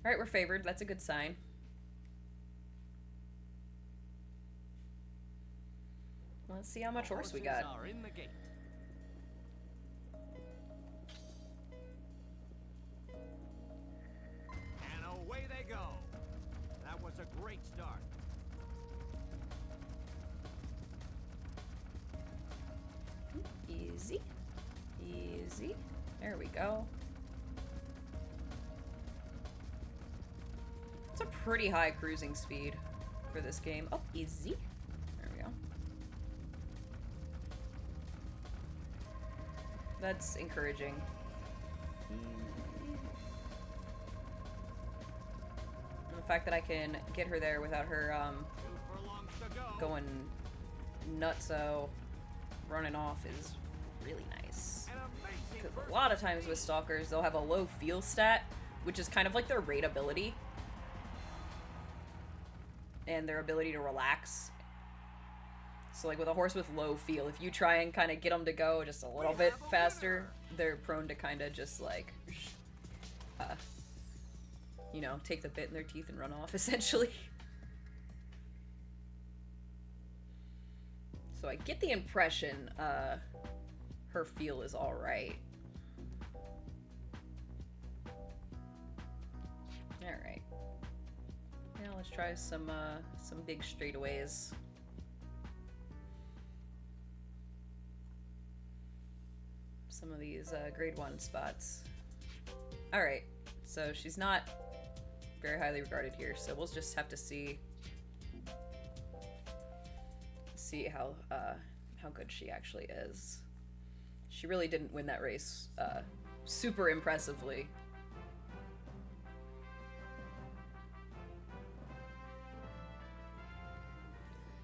Alright, we're favored. That's a good sign. Let's see how much horse we got. Are in the gate. And away they go. That was a great start. Easy. Easy. There we go. It's a pretty high cruising speed for this game. Oh, easy. There we go. That's encouraging. And the fact that I can get her there without her going nutso, running off is really nice. like a lot of times with stalkers, they'll have a low feel stat, which is kind of like their rate ability and their ability to relax. So like with a horse with low feel, if you try and kind of get them to go just a little bit faster, they're prone to kind of just like, you know, take the bit in their teeth and run off, essentially. So I get the impression her feel is alright. Alright. Now let's try some big straightaways. Some of these grade 1 spots. Alright, so she's not very highly regarded here, so we'll just have to see how good she actually is. She really didn't win that race super impressively.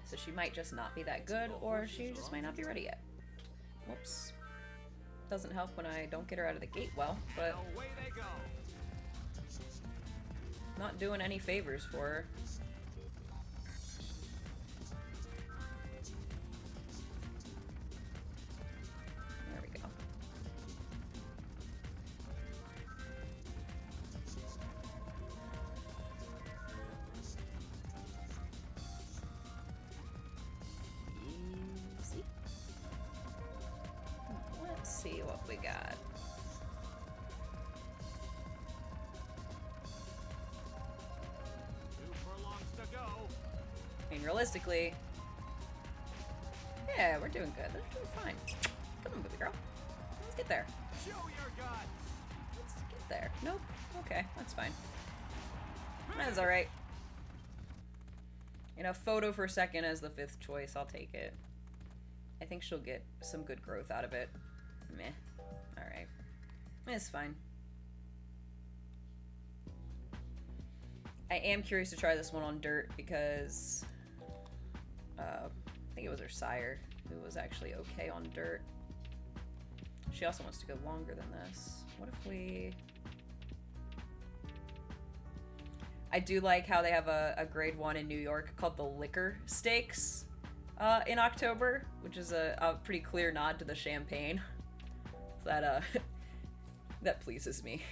So she might just not be that good, or she just might not be ready yet. Whoops. Doesn't help when I don't get her out of the gate well, but not doing any favors for her. There we go. Easy. Let's see what we got. I mean, realistically, yeah, we're doing good. We're doing fine. Come on, baby girl. Let's get there. Show your guts. Let's get there. Nope. Okay, that's fine. That's alright. You know, photo for second as the 5th choice. I'll take it. I think she'll get some good growth out of it. Meh. Alright. It's fine. I am curious to try this one on dirt because I think it was her sire who was actually okay on dirt. She also wants to go longer than this. What if we... I do like how they have a grade 1 in New York called the Liquor Stakes in October, which is a pretty clear nod to the champagne. That that pleases me.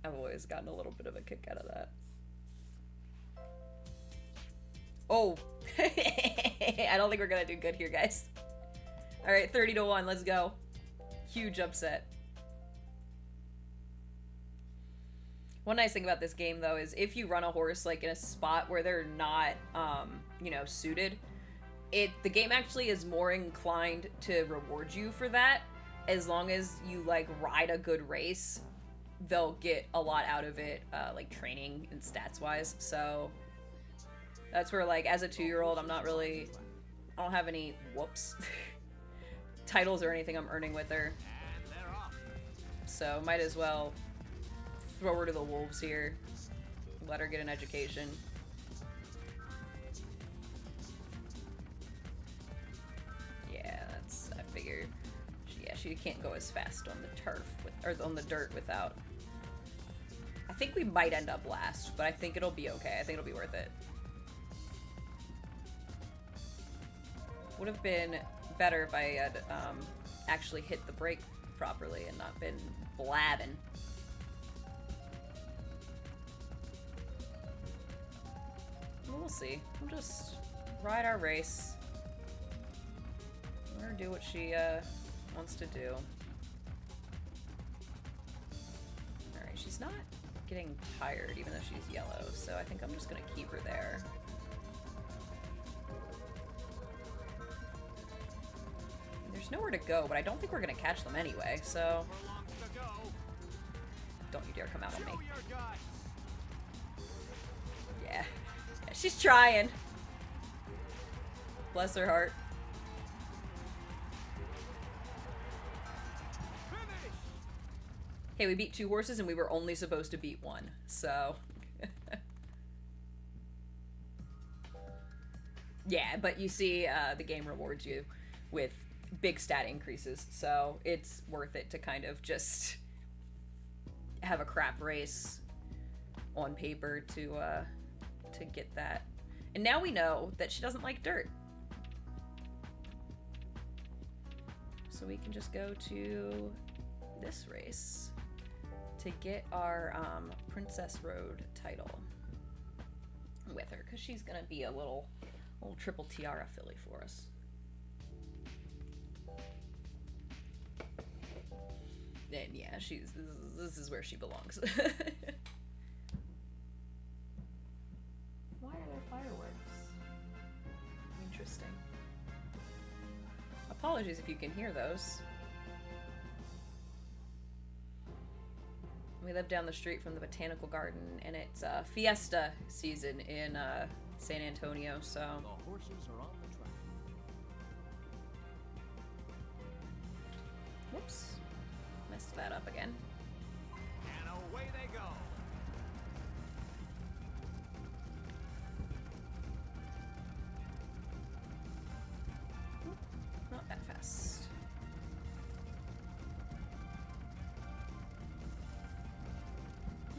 I've always gotten a little bit of a kick out of that. Oh, I don't think we're gonna do good here, guys. All right, 30-1, let's go. Huge upset. One nice thing about this game, though, is if you run a horse like in a spot where they're not, you know, suited, the game actually is more inclined to reward you for that. As long as you like ride a good race, they'll get a lot out of it, like training and stats wise. So. That's where, like, as a 2-year-old, I don't have any, whoops, titles or anything I'm earning with her. So, might as well throw her to the wolves here. Let her get an education. Yeah, I figured. She can't go as fast on the turf, or on the dirt without. I think we might end up last, but I think it'll be okay. I think it'll be worth it. Would have been better if I had actually hit the brake properly and not been blabbing. We'll see. We'll just ride our race. Let her do what she wants to do. Alright, she's not getting tired even though she's yellow, so I think I'm just gonna keep her there. There's nowhere to go, but I don't think we're gonna catch them anyway, so... Don't you dare come out on me. Yeah. She's trying. Bless her heart. Hey, we beat 2 horses and we were only supposed to beat 1, so... Yeah, but you see, the game rewards you with big stat increases, so it's worth it to kind of just have a crap race on paper to get that. And now we know that she doesn't like dirt. So we can just go to this race to get our Princess Road title with her, because she's gonna be a little triple tiara filly for us. And yeah, this is where she belongs. Why are there fireworks? Interesting. Apologies if you can hear those. We live down the street from the botanical garden, and it's fiesta season in San Antonio, so... The horses are on the track. Whoops. Messed that up again. And away they go. Not that fast.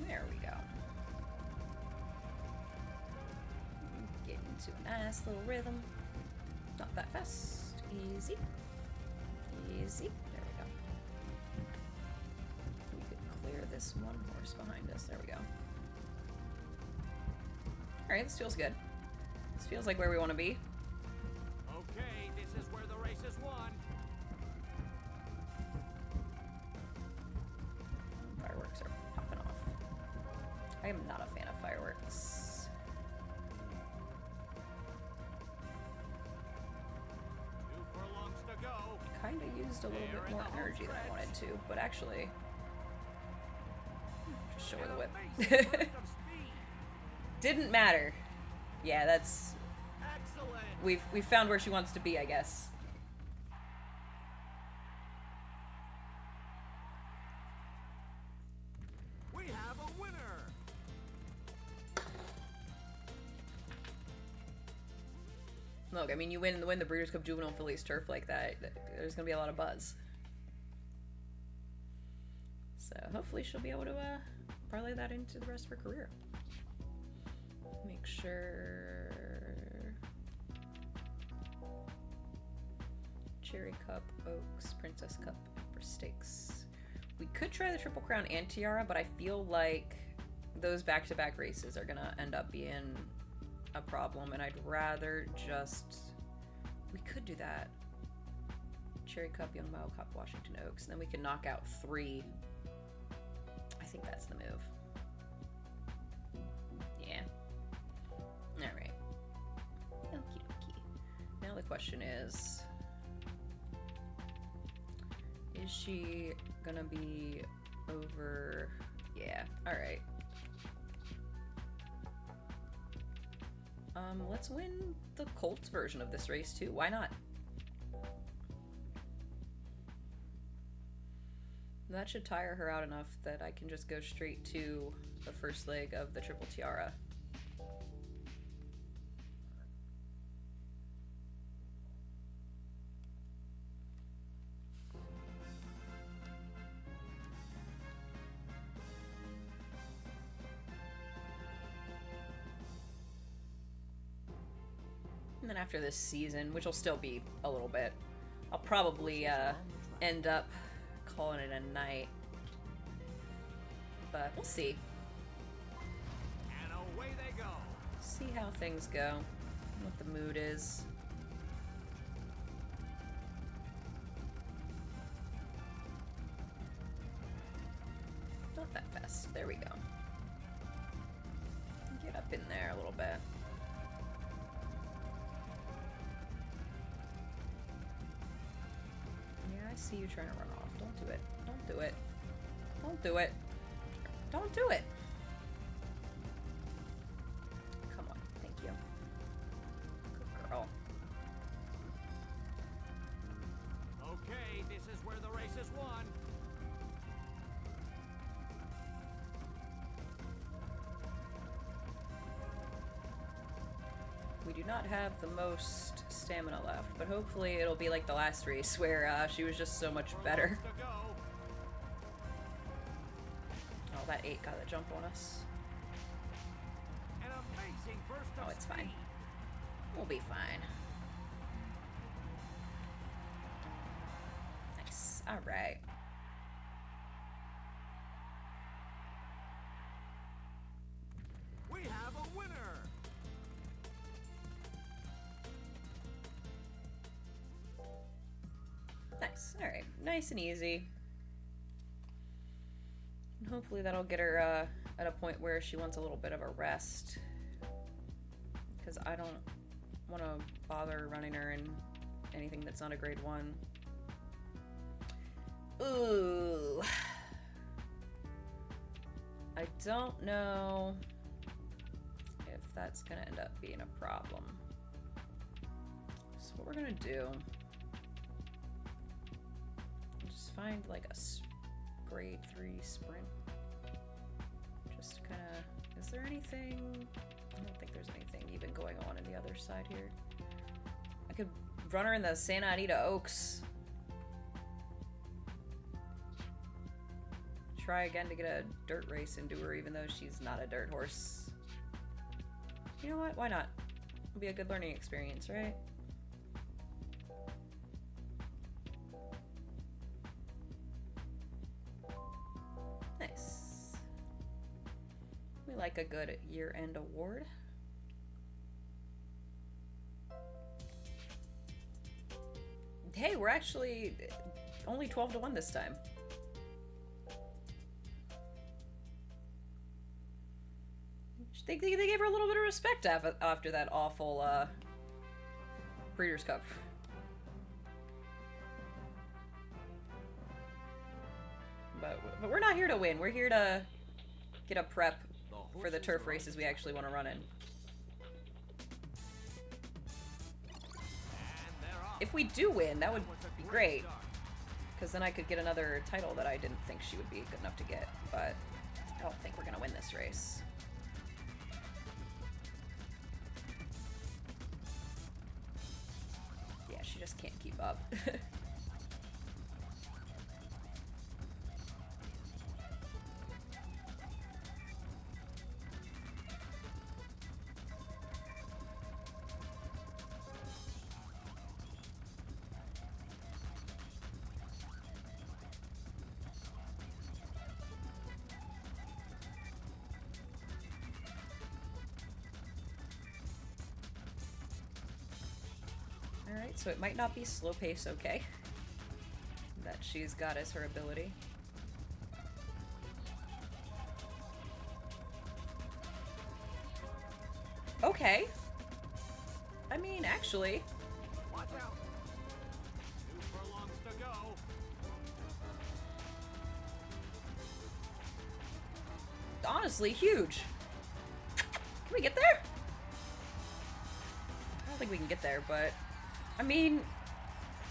There we go. Get into a nice little rhythm. Not that fast. Easy. Easy. There we go. We could clear this one horse behind us. There we go. Alright, this feels good. This feels like where we want to be. Okay, this is where the race is won. Fireworks are popping off. I am not a fan of fireworks. 2 furlongs to go. Kind of used a little bit more energy than I wanted to, but actually, just show her the whip. Amazing burst of speed. Didn't matter. Yeah, that's... Excellent. We've found where she wants to be, I guess. We have a winner. Look, I mean, you win the Breeders' Cup Juvenile Fillies turf like that, there's gonna be a lot of buzz. So hopefully she'll be able to parlay that into the rest of her career. Make sure... Cherry Cup, Oaks, Princess Cup, for Stakes. We could try the Triple Crown and Tiara, but I feel like those back-to-back races are gonna end up being a problem, and I'd rather just... We could do that. Cherry Cup, Young Mile Cup, Washington Oaks, and then we can knock out 3. I think that's the move. Yeah. Alright. Okie dokie. Now the question is she gonna be over... Yeah, alright. Let's win the Colts version of this race too. Why not? That should tire her out enough that I can just go straight to the first leg of the Triple Tiara. And then after this season, which will still be a little bit, I'll probably end up calling it a night. But we'll see. And away they go. See how things go. What the mood is. Not that fast. There we go. Get up in there a little bit. Yeah, I see you trying to run off. Don't do it. Don't do it. Don't do it. Don't do it. Come on. Thank you. Good girl. Okay, this is where the race is won. We do not have the most stamina left, but hopefully it'll be like the last race where she was just so much better. Oh, that 8 got a jump on us. Oh, it's fine. We'll be fine. Nice. Alright. We have a winner. Nice. Alright. Nice and easy. And hopefully that'll get her at a point where she wants a little bit of a rest. Because I don't want to bother running her in anything that's not a grade 1. Ooh. I don't know if that's going to end up being a problem. So what we're going to do... just find like a grade 3 sprint. Just kind of... is there anything... I don't think there's anything even going on the other side here. I could run her in the Santa Anita Oaks. Try again to get a dirt race into her, even though she's not a dirt horse. You know what? Why not? It'll be a good learning experience, right? Nice. We like a good year-end award. Hey, we're actually only 12-1 this time. They gave her a little bit of respect after that awful Breeders' Cup. But we're not here to win. We're here to get a prep for the turf races we actually want to run in. If we do win, that would be great. Because then I could get another title that I didn't think she would be good enough to get. But I don't think we're going to win this race. Yeah, she just can't keep up. Alright, so it might not be slow pace, okay? That she's got as her ability. Okay. I mean, actually. Watch out. 2 furlongs to go. Honestly, huge. Can we get there? I don't think we can get there, but... I mean...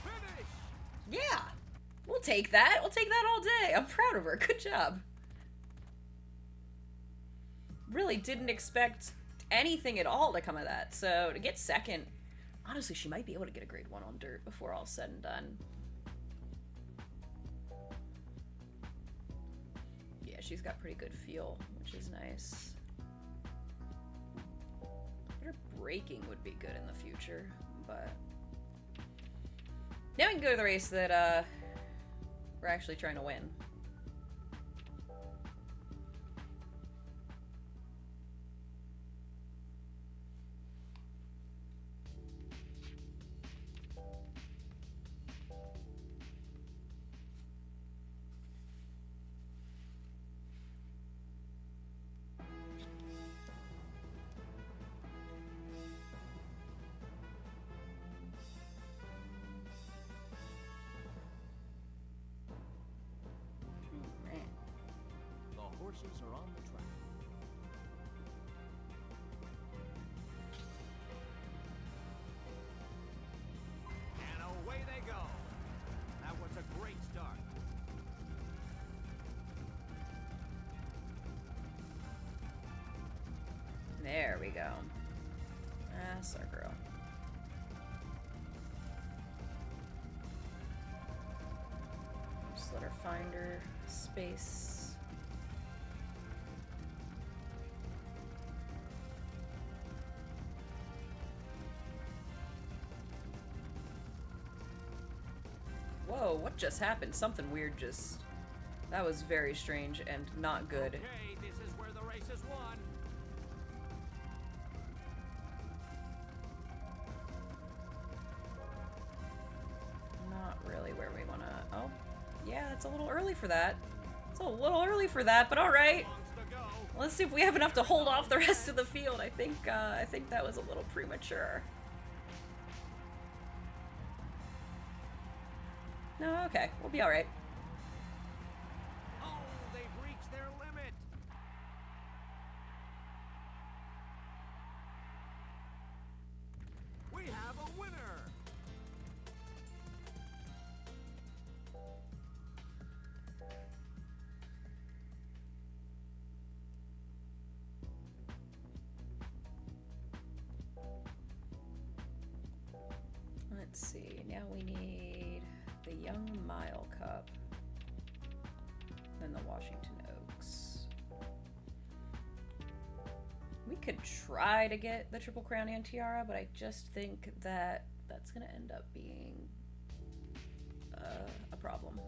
Finish. yeah! We'll take that. We'll take that all day. I'm proud of her. Good job. Really didn't expect anything at all to come of that. So, to get second... honestly, she might be able to get a grade 1 on dirt before all's said and done. Yeah, she's got pretty good feel, which is nice. Her braking would be good in the future, but... now we can go to the race that, we're actually trying to win. Horses are on the track. And away they go. That was a great start. There we go. That's our girl. Just let her find her space. Whoa, what just happened? Something weird just... That was very strange and not good. Okay, this is where the race is won. Not really where we wanna... Oh, yeah, it's a little early for that. It's a little early for that, but alright. Let's see if we have enough to hold off the rest of the field. I think that was a little premature. No, okay. We'll be alright. Oh, they've reached their limit. We have a winner. Let's see. Now we need the Young Mile Cup. Then the Washington Oaks. We could try to get the Triple Crown and Tiara, but I just think that that's going to end up being a problem.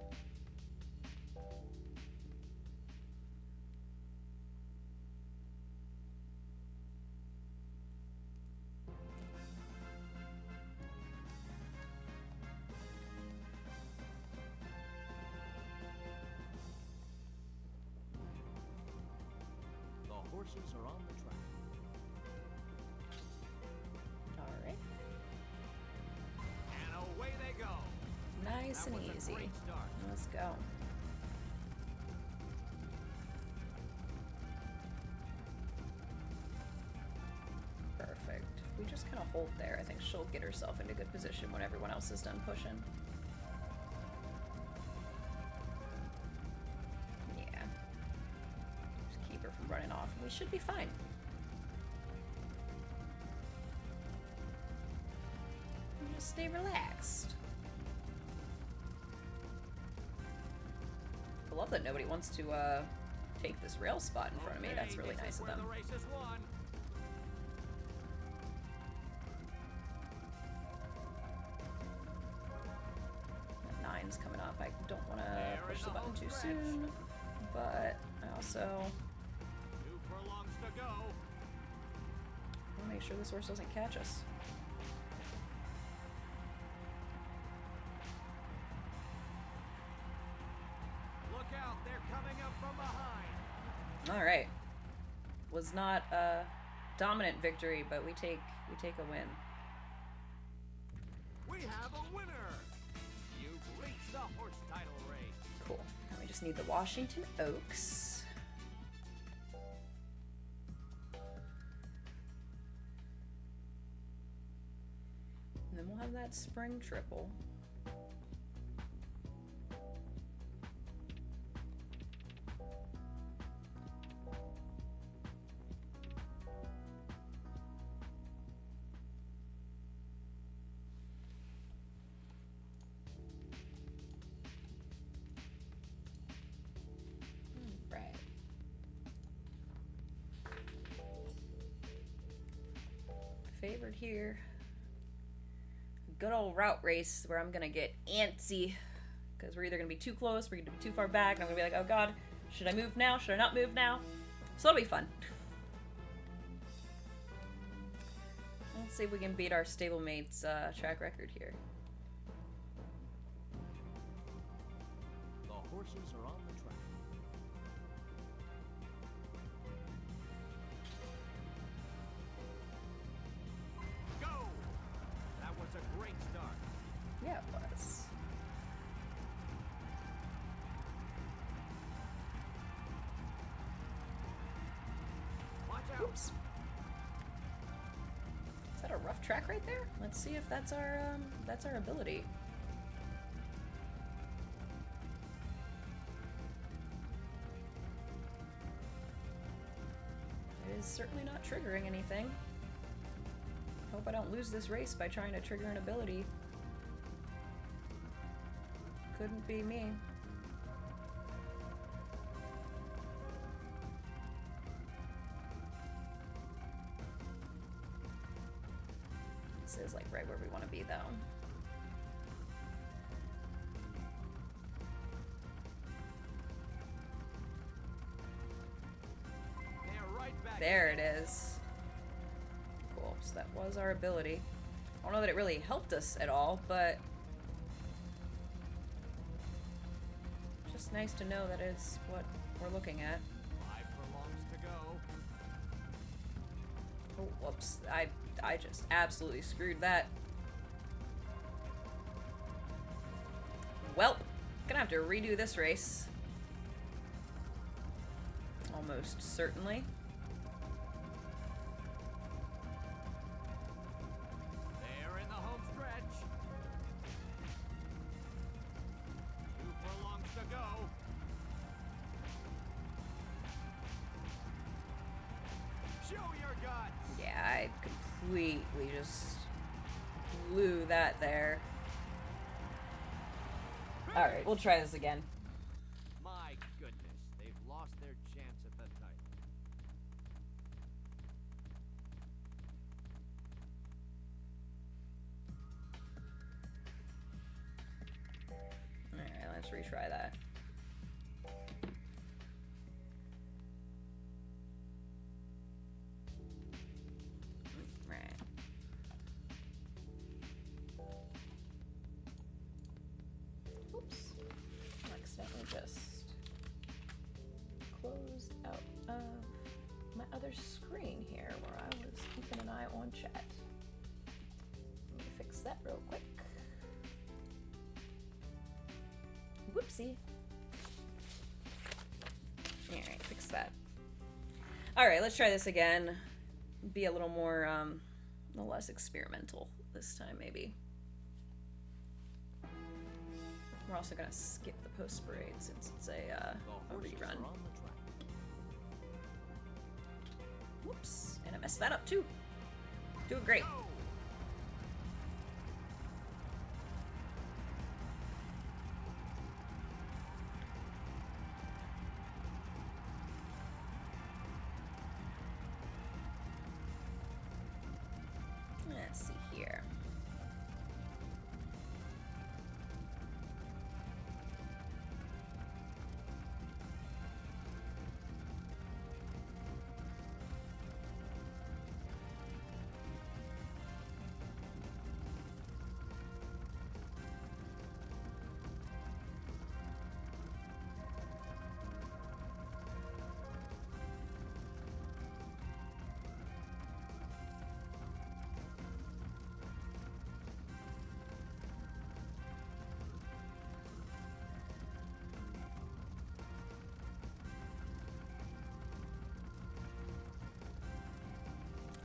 The horses are on the track. Alright. And away they go. Nice That and was a easy. great start. Let's go. Perfect. If we just kind of hold there, I think she'll get herself into good position when everyone else is done pushing. Yeah. Just keep her from running off. We should be fine. And just stay relaxed. I love that nobody wants to take this rail spot in front of me. That's really nice of them. The race is won. That 9's coming up. I don't want to push the button too soon, but I also 2 furlongs to go. want to make sure this horse doesn't catch us. Look out, they're coming up from behind. All right, was not a dominant victory, but we take a win. We have a winner. You've reached the horse title race. Cool. Now we just need the Washington Oaks. And then we'll have that spring triple. Right. Favored here. Good old route race where I'm gonna get antsy because we're either gonna be too close, we're gonna be too far back, and I'm gonna be like, oh god, should I move now? Should I not move now? So that'll be fun. Let's see if we can beat our stablemate's track record here. The horses are on the track. Go! That was a great start. Yeah, it was. Watch out. Oops. Is that a rough track right there? Let's see if that's our ability. It is certainly not triggering anything. Hope I don't lose this race by trying to trigger an ability. Couldn't be me. This is like right where we want to be though. There it is. Cool, so that was our ability. I don't know that it really helped us at all, but just nice to know that is what we're looking at. 5 furlongs to go. Oh, whoops. I just absolutely screwed that. Well, gonna have to redo this race. Almost certainly. They're in the home stretch. 2 furlongs to go. Show your guts. Yeah, I completely just blew that there. Alright, we'll try this again. My goodness, they've lost their chance at the title. Alright, let's retry that. Right. Oops. I accidentally just closed out of my other screen here where I was keeping an eye on chat. Let me fix that real quick. Whoopsie. Alright, fix that. Alright, let's try this again. Be a little more, a little less experimental this time, maybe. We're also gonna skip the post-parade since it's a rerun. Whoops, and I messed that up too. Doing great. Let's see here.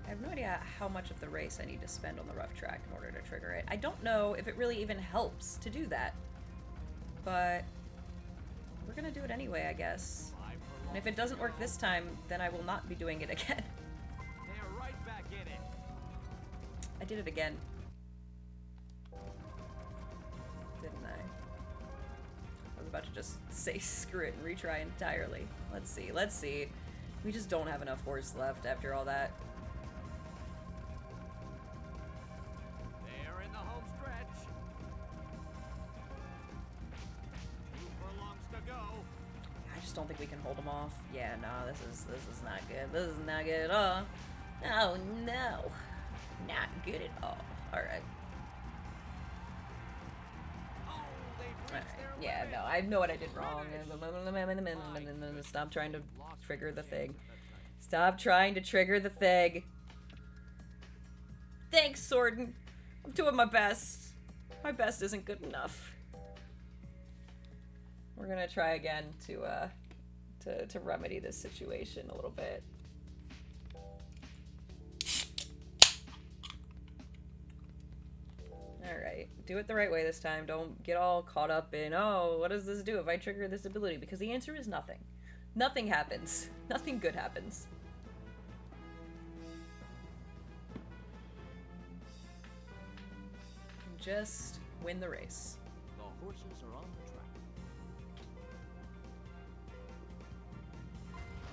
I have no idea how much of the race I need to spend on the rough track in order to trigger it. I don't know if it really even helps to do that, but we're gonna do it anyway, I guess. And if it doesn't work this time, then I will not be doing it again. They're right back in it. I did it again. Didn't I? I was about to just say screw it and retry entirely. Let's see, let's see. We just don't have enough horse left after all that. They're in the home stretch. 2 furlongs to go. I just don't think we can hold them off. Yeah, no, this is not good. This is not good at all. Oh no. Not good at all. Alright. Oh, they've reached Alright. their Yeah, limit. no, I know what I did wrong. Stop trying to trigger the thing. Stop trying to trigger the thing. Thanks, Sorden. I'm doing my best. My best isn't good enough. We're gonna try again to remedy this situation a little bit. Alright, do it the right way this time. Don't get all caught up in, oh, what does this do if I trigger this ability? Because the answer is nothing. Nothing happens. Nothing good happens. just win the race. The horses are on the track.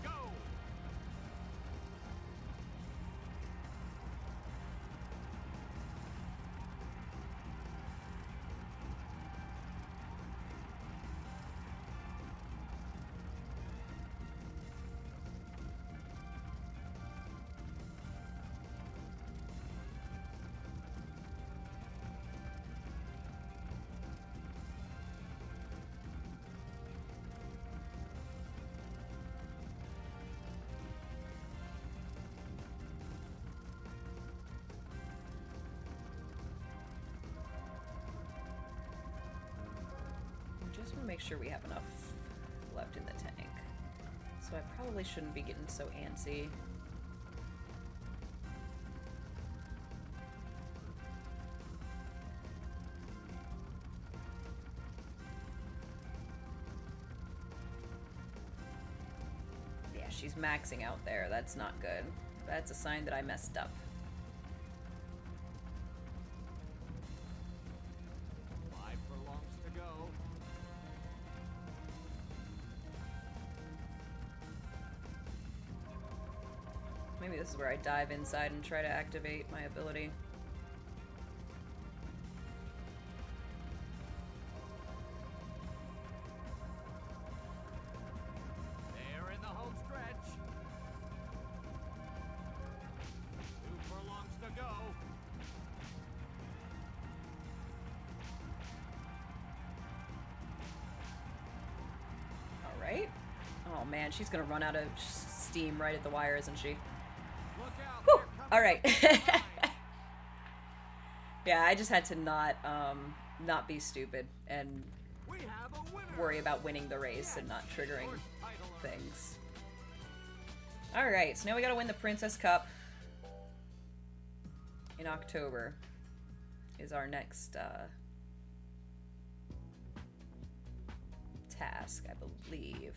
Go! Just want to make sure we have enough left in the tank. So I probably shouldn't be getting so antsy. Yeah, she's maxing out there. That's not good. That's a sign that I messed up. 5 furlongs to go. Maybe this is where I dive inside and try to activate my ability. They're in the home stretch. 2 furlongs to go. All right. Oh man, she's gonna run out of steam right at the wire, isn't she? Look out! Whew. they're coming All right. up the line. Yeah, I just had to not be stupid and We have a winner. worry about winning the race and not triggering Horse title race. things. All right, so now we gotta win the Princess Cup in October. Is our next task, I believe.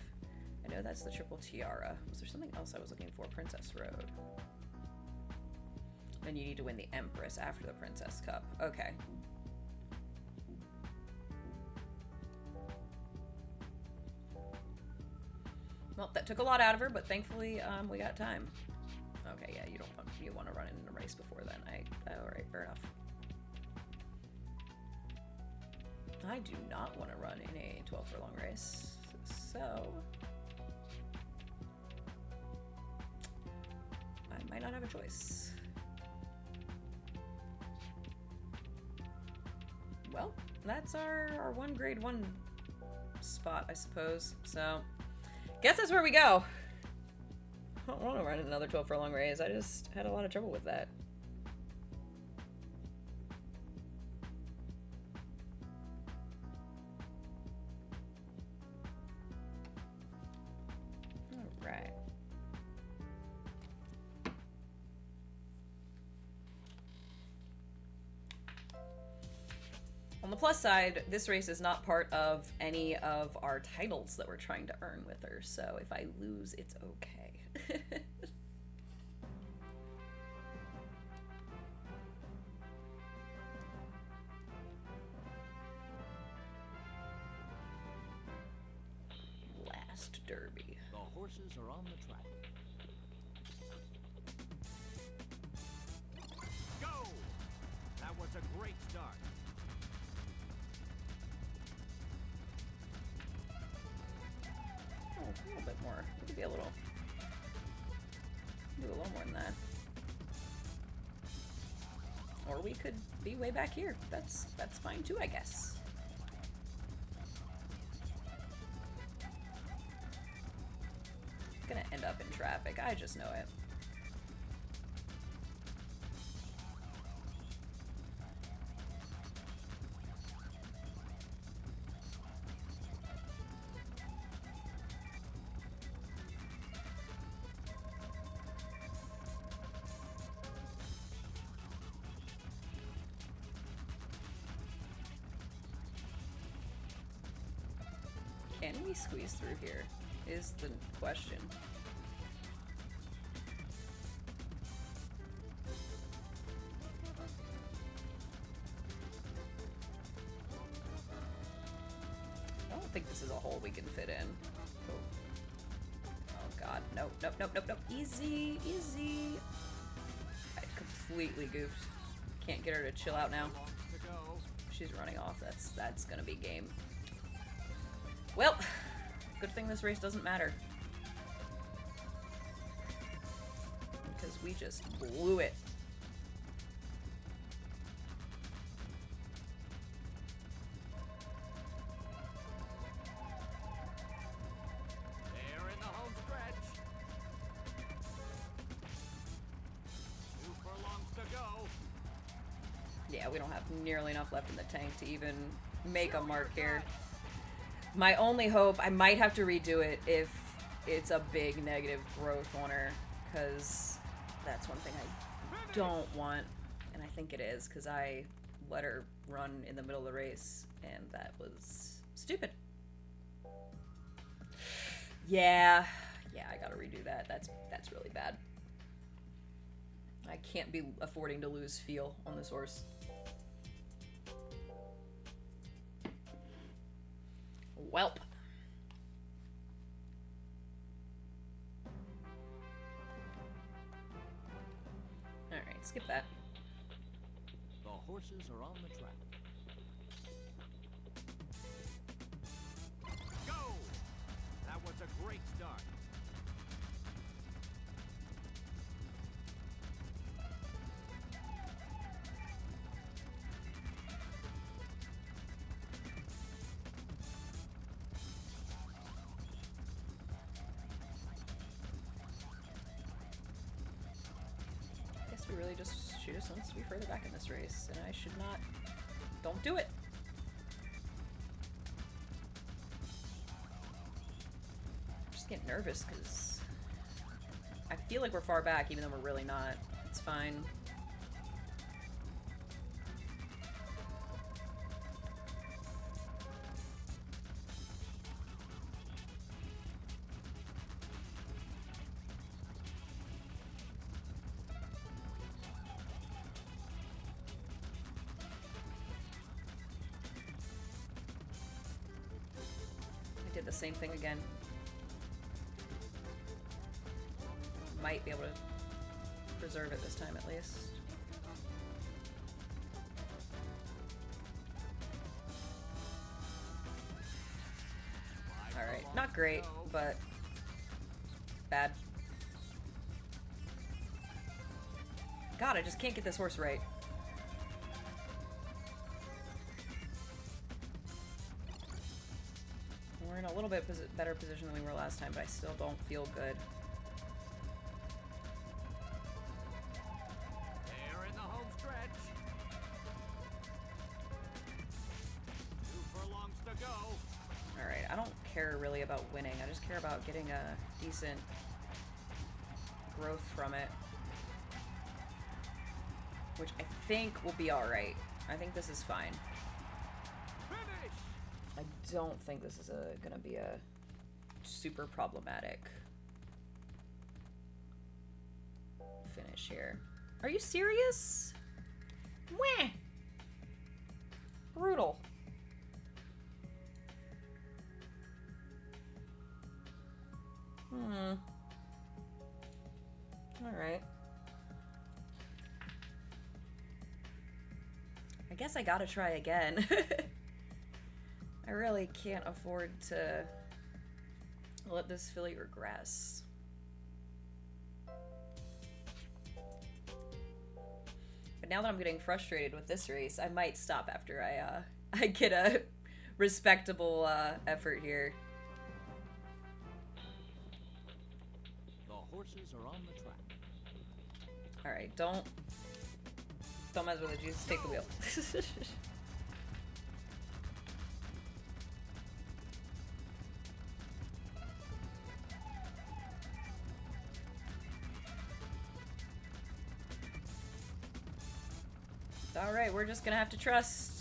I know that's the Triple Tiara. Was there something else I was looking for? Princess Road. Then you need to win the Empress after the Princess Cup. Okay. Well, that took a lot out of her, but thankfully we got time. Okay, yeah, you want to run in a race before then. All right, fair enough. I do not want to run in a 12 furlong race, so I might not have a choice. Well, that's our one grade 1 spot, I suppose. So, guess that's where we go. I don't want to run another 12 furlong race. I just had a lot of trouble with that. All right. On the plus side, this race is not part of any of our titles that we're trying to earn with her, so if I lose, it's okay. Last Derby. The horses are on the track. Go! That was a great start. Oh, a little bit more. We could be do a little more than that. Or we could be way back here. That's fine too, I guess. Gonna end up in traffic. I just know it. Can we squeeze through here? Is the question. think this is a hole we can fit in. Oh god, nope, nope, nope, nope, nope. Easy, easy. I completely goofed. Can't get her to chill out now. She's running off. That's gonna be game. Well, good thing this race doesn't matter. Because we just blew it. They're in the home stretch. 2 furlongs to go. Yeah, we don't have nearly enough left in the tank to even make a mark here. My only hope, I might have to redo it if it's a big negative growth on her, because that's one thing I don't want, and I think it is, because I let her run in the middle of the race, and that was stupid. Yeah, I gotta redo that. That's really bad. I can't be affording to lose feel on this horse. Welp. Alright, skip that. The horses are on the track. Go! That was a great start. She just wants to be further back in this race, and I should not. Don't do it. I'm just getting nervous because I feel like we're far back, even though we're really not. It's fine. Did the same thing again. Might be able to preserve it this time at least. Alright, not great, but bad. God, I just can't get this horse right. We're in a little bit better position than we were last time, but I still don't feel good. They're in the home stretch. 2 furlongs to go. Alright, I don't care really about winning. I just care about getting a decent growth from it. Which I think will be alright. I think this is fine. Finish! I don't think this is gonna be a super problematic finish here. Are you serious? Wah! Brutal. Alright. I guess I gotta try again. I really can't afford to let this filly regress. But now that I'm getting frustrated with this race, I might stop after I get a respectable effort here. The horses are on the track. Alright, don't mess with it, Jesus, take the wheel. Alright, we're just gonna have to trust.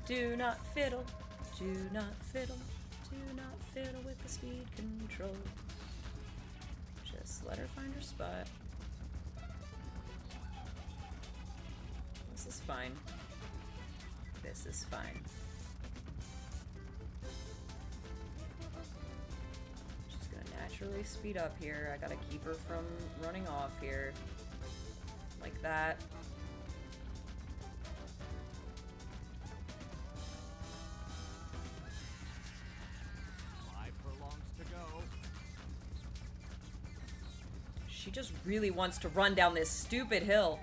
Do not fiddle. Do not fiddle. Do not fiddle with the speed control. Just let her find her spot. This is fine. This is fine. She's gonna naturally speed up here. I gotta keep her from running off here. Like that. 5 furlongs to go. She just really wants to run down this stupid hill.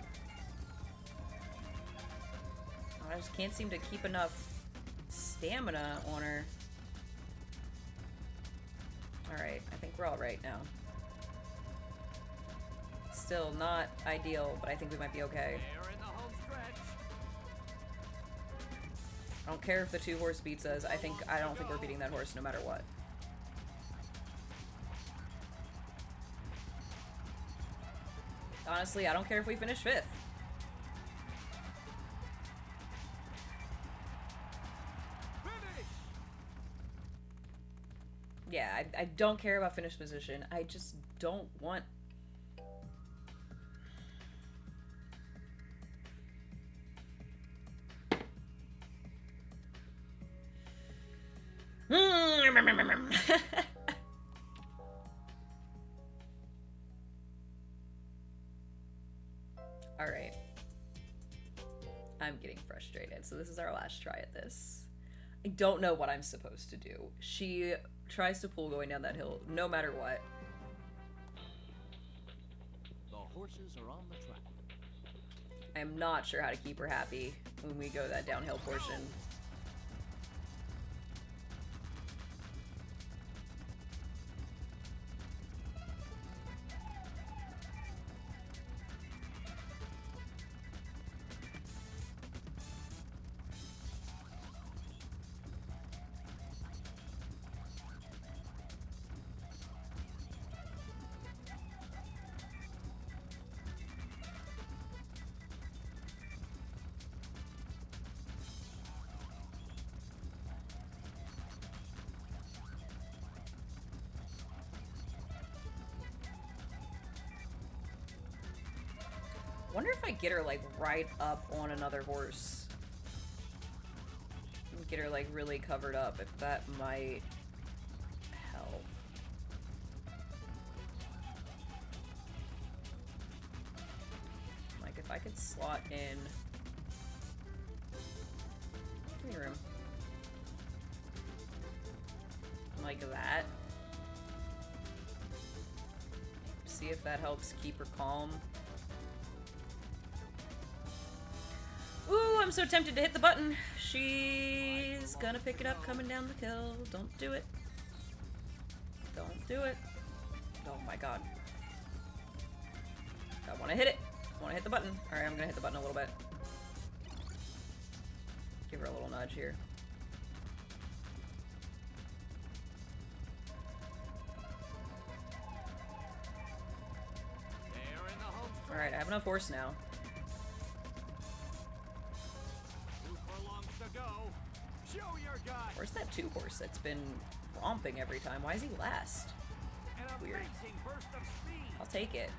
I just can't seem to keep enough stamina on her. Alright, I think we're all right now. Still not ideal, but I think we might be okay. They're in the home stretch. I don't care if the 2-horse beats us. I don't think we're beating that horse no matter what. Honestly, I don't care if we finish 5th. Finish. Yeah, I don't care about finish position. I just don't want... Alright. I'm getting frustrated, so this is our last try at this. I don't know what I'm supposed to do. She tries to pull going down that hill, no matter what. The horses are on the track. I am not sure how to keep her happy when we go that downhill portion. Wonder if I get her like right up on another horse. And get her like really covered up, if that might help. Like if I could slot in. Give me room. Like that. See if that helps keep her calm. Ooh, I'm so tempted to hit the button. She's gonna pick it up coming down the hill. Don't do it. Don't do it. Oh my god. I wanna hit it. I wanna hit the button. Alright, I'm gonna hit the button a little bit. Give her a little nudge here. They're in the home stretch. Alright, I have enough horse now. 2 furlongs to go. Show your guy. Where's that 2-horse that's been romping every time? Why is he last? An Weird. amazing burst of speed. I'll take it.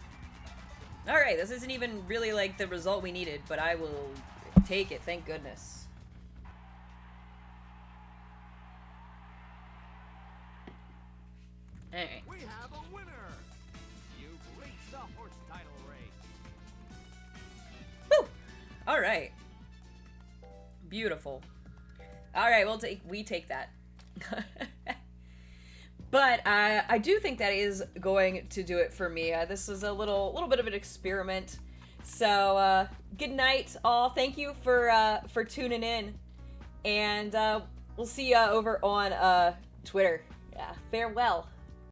Alright, this isn't even really like the result we needed, but I will take it, thank goodness. Alright. We have a winner. You've reached the horse title race. Woo! Alright. Beautiful. Alright, we take that. But I do think that is going to do it for me. This is a little bit of an experiment. So good night, all. Thank you for tuning in, and we'll see you over on Twitter. Yeah, farewell.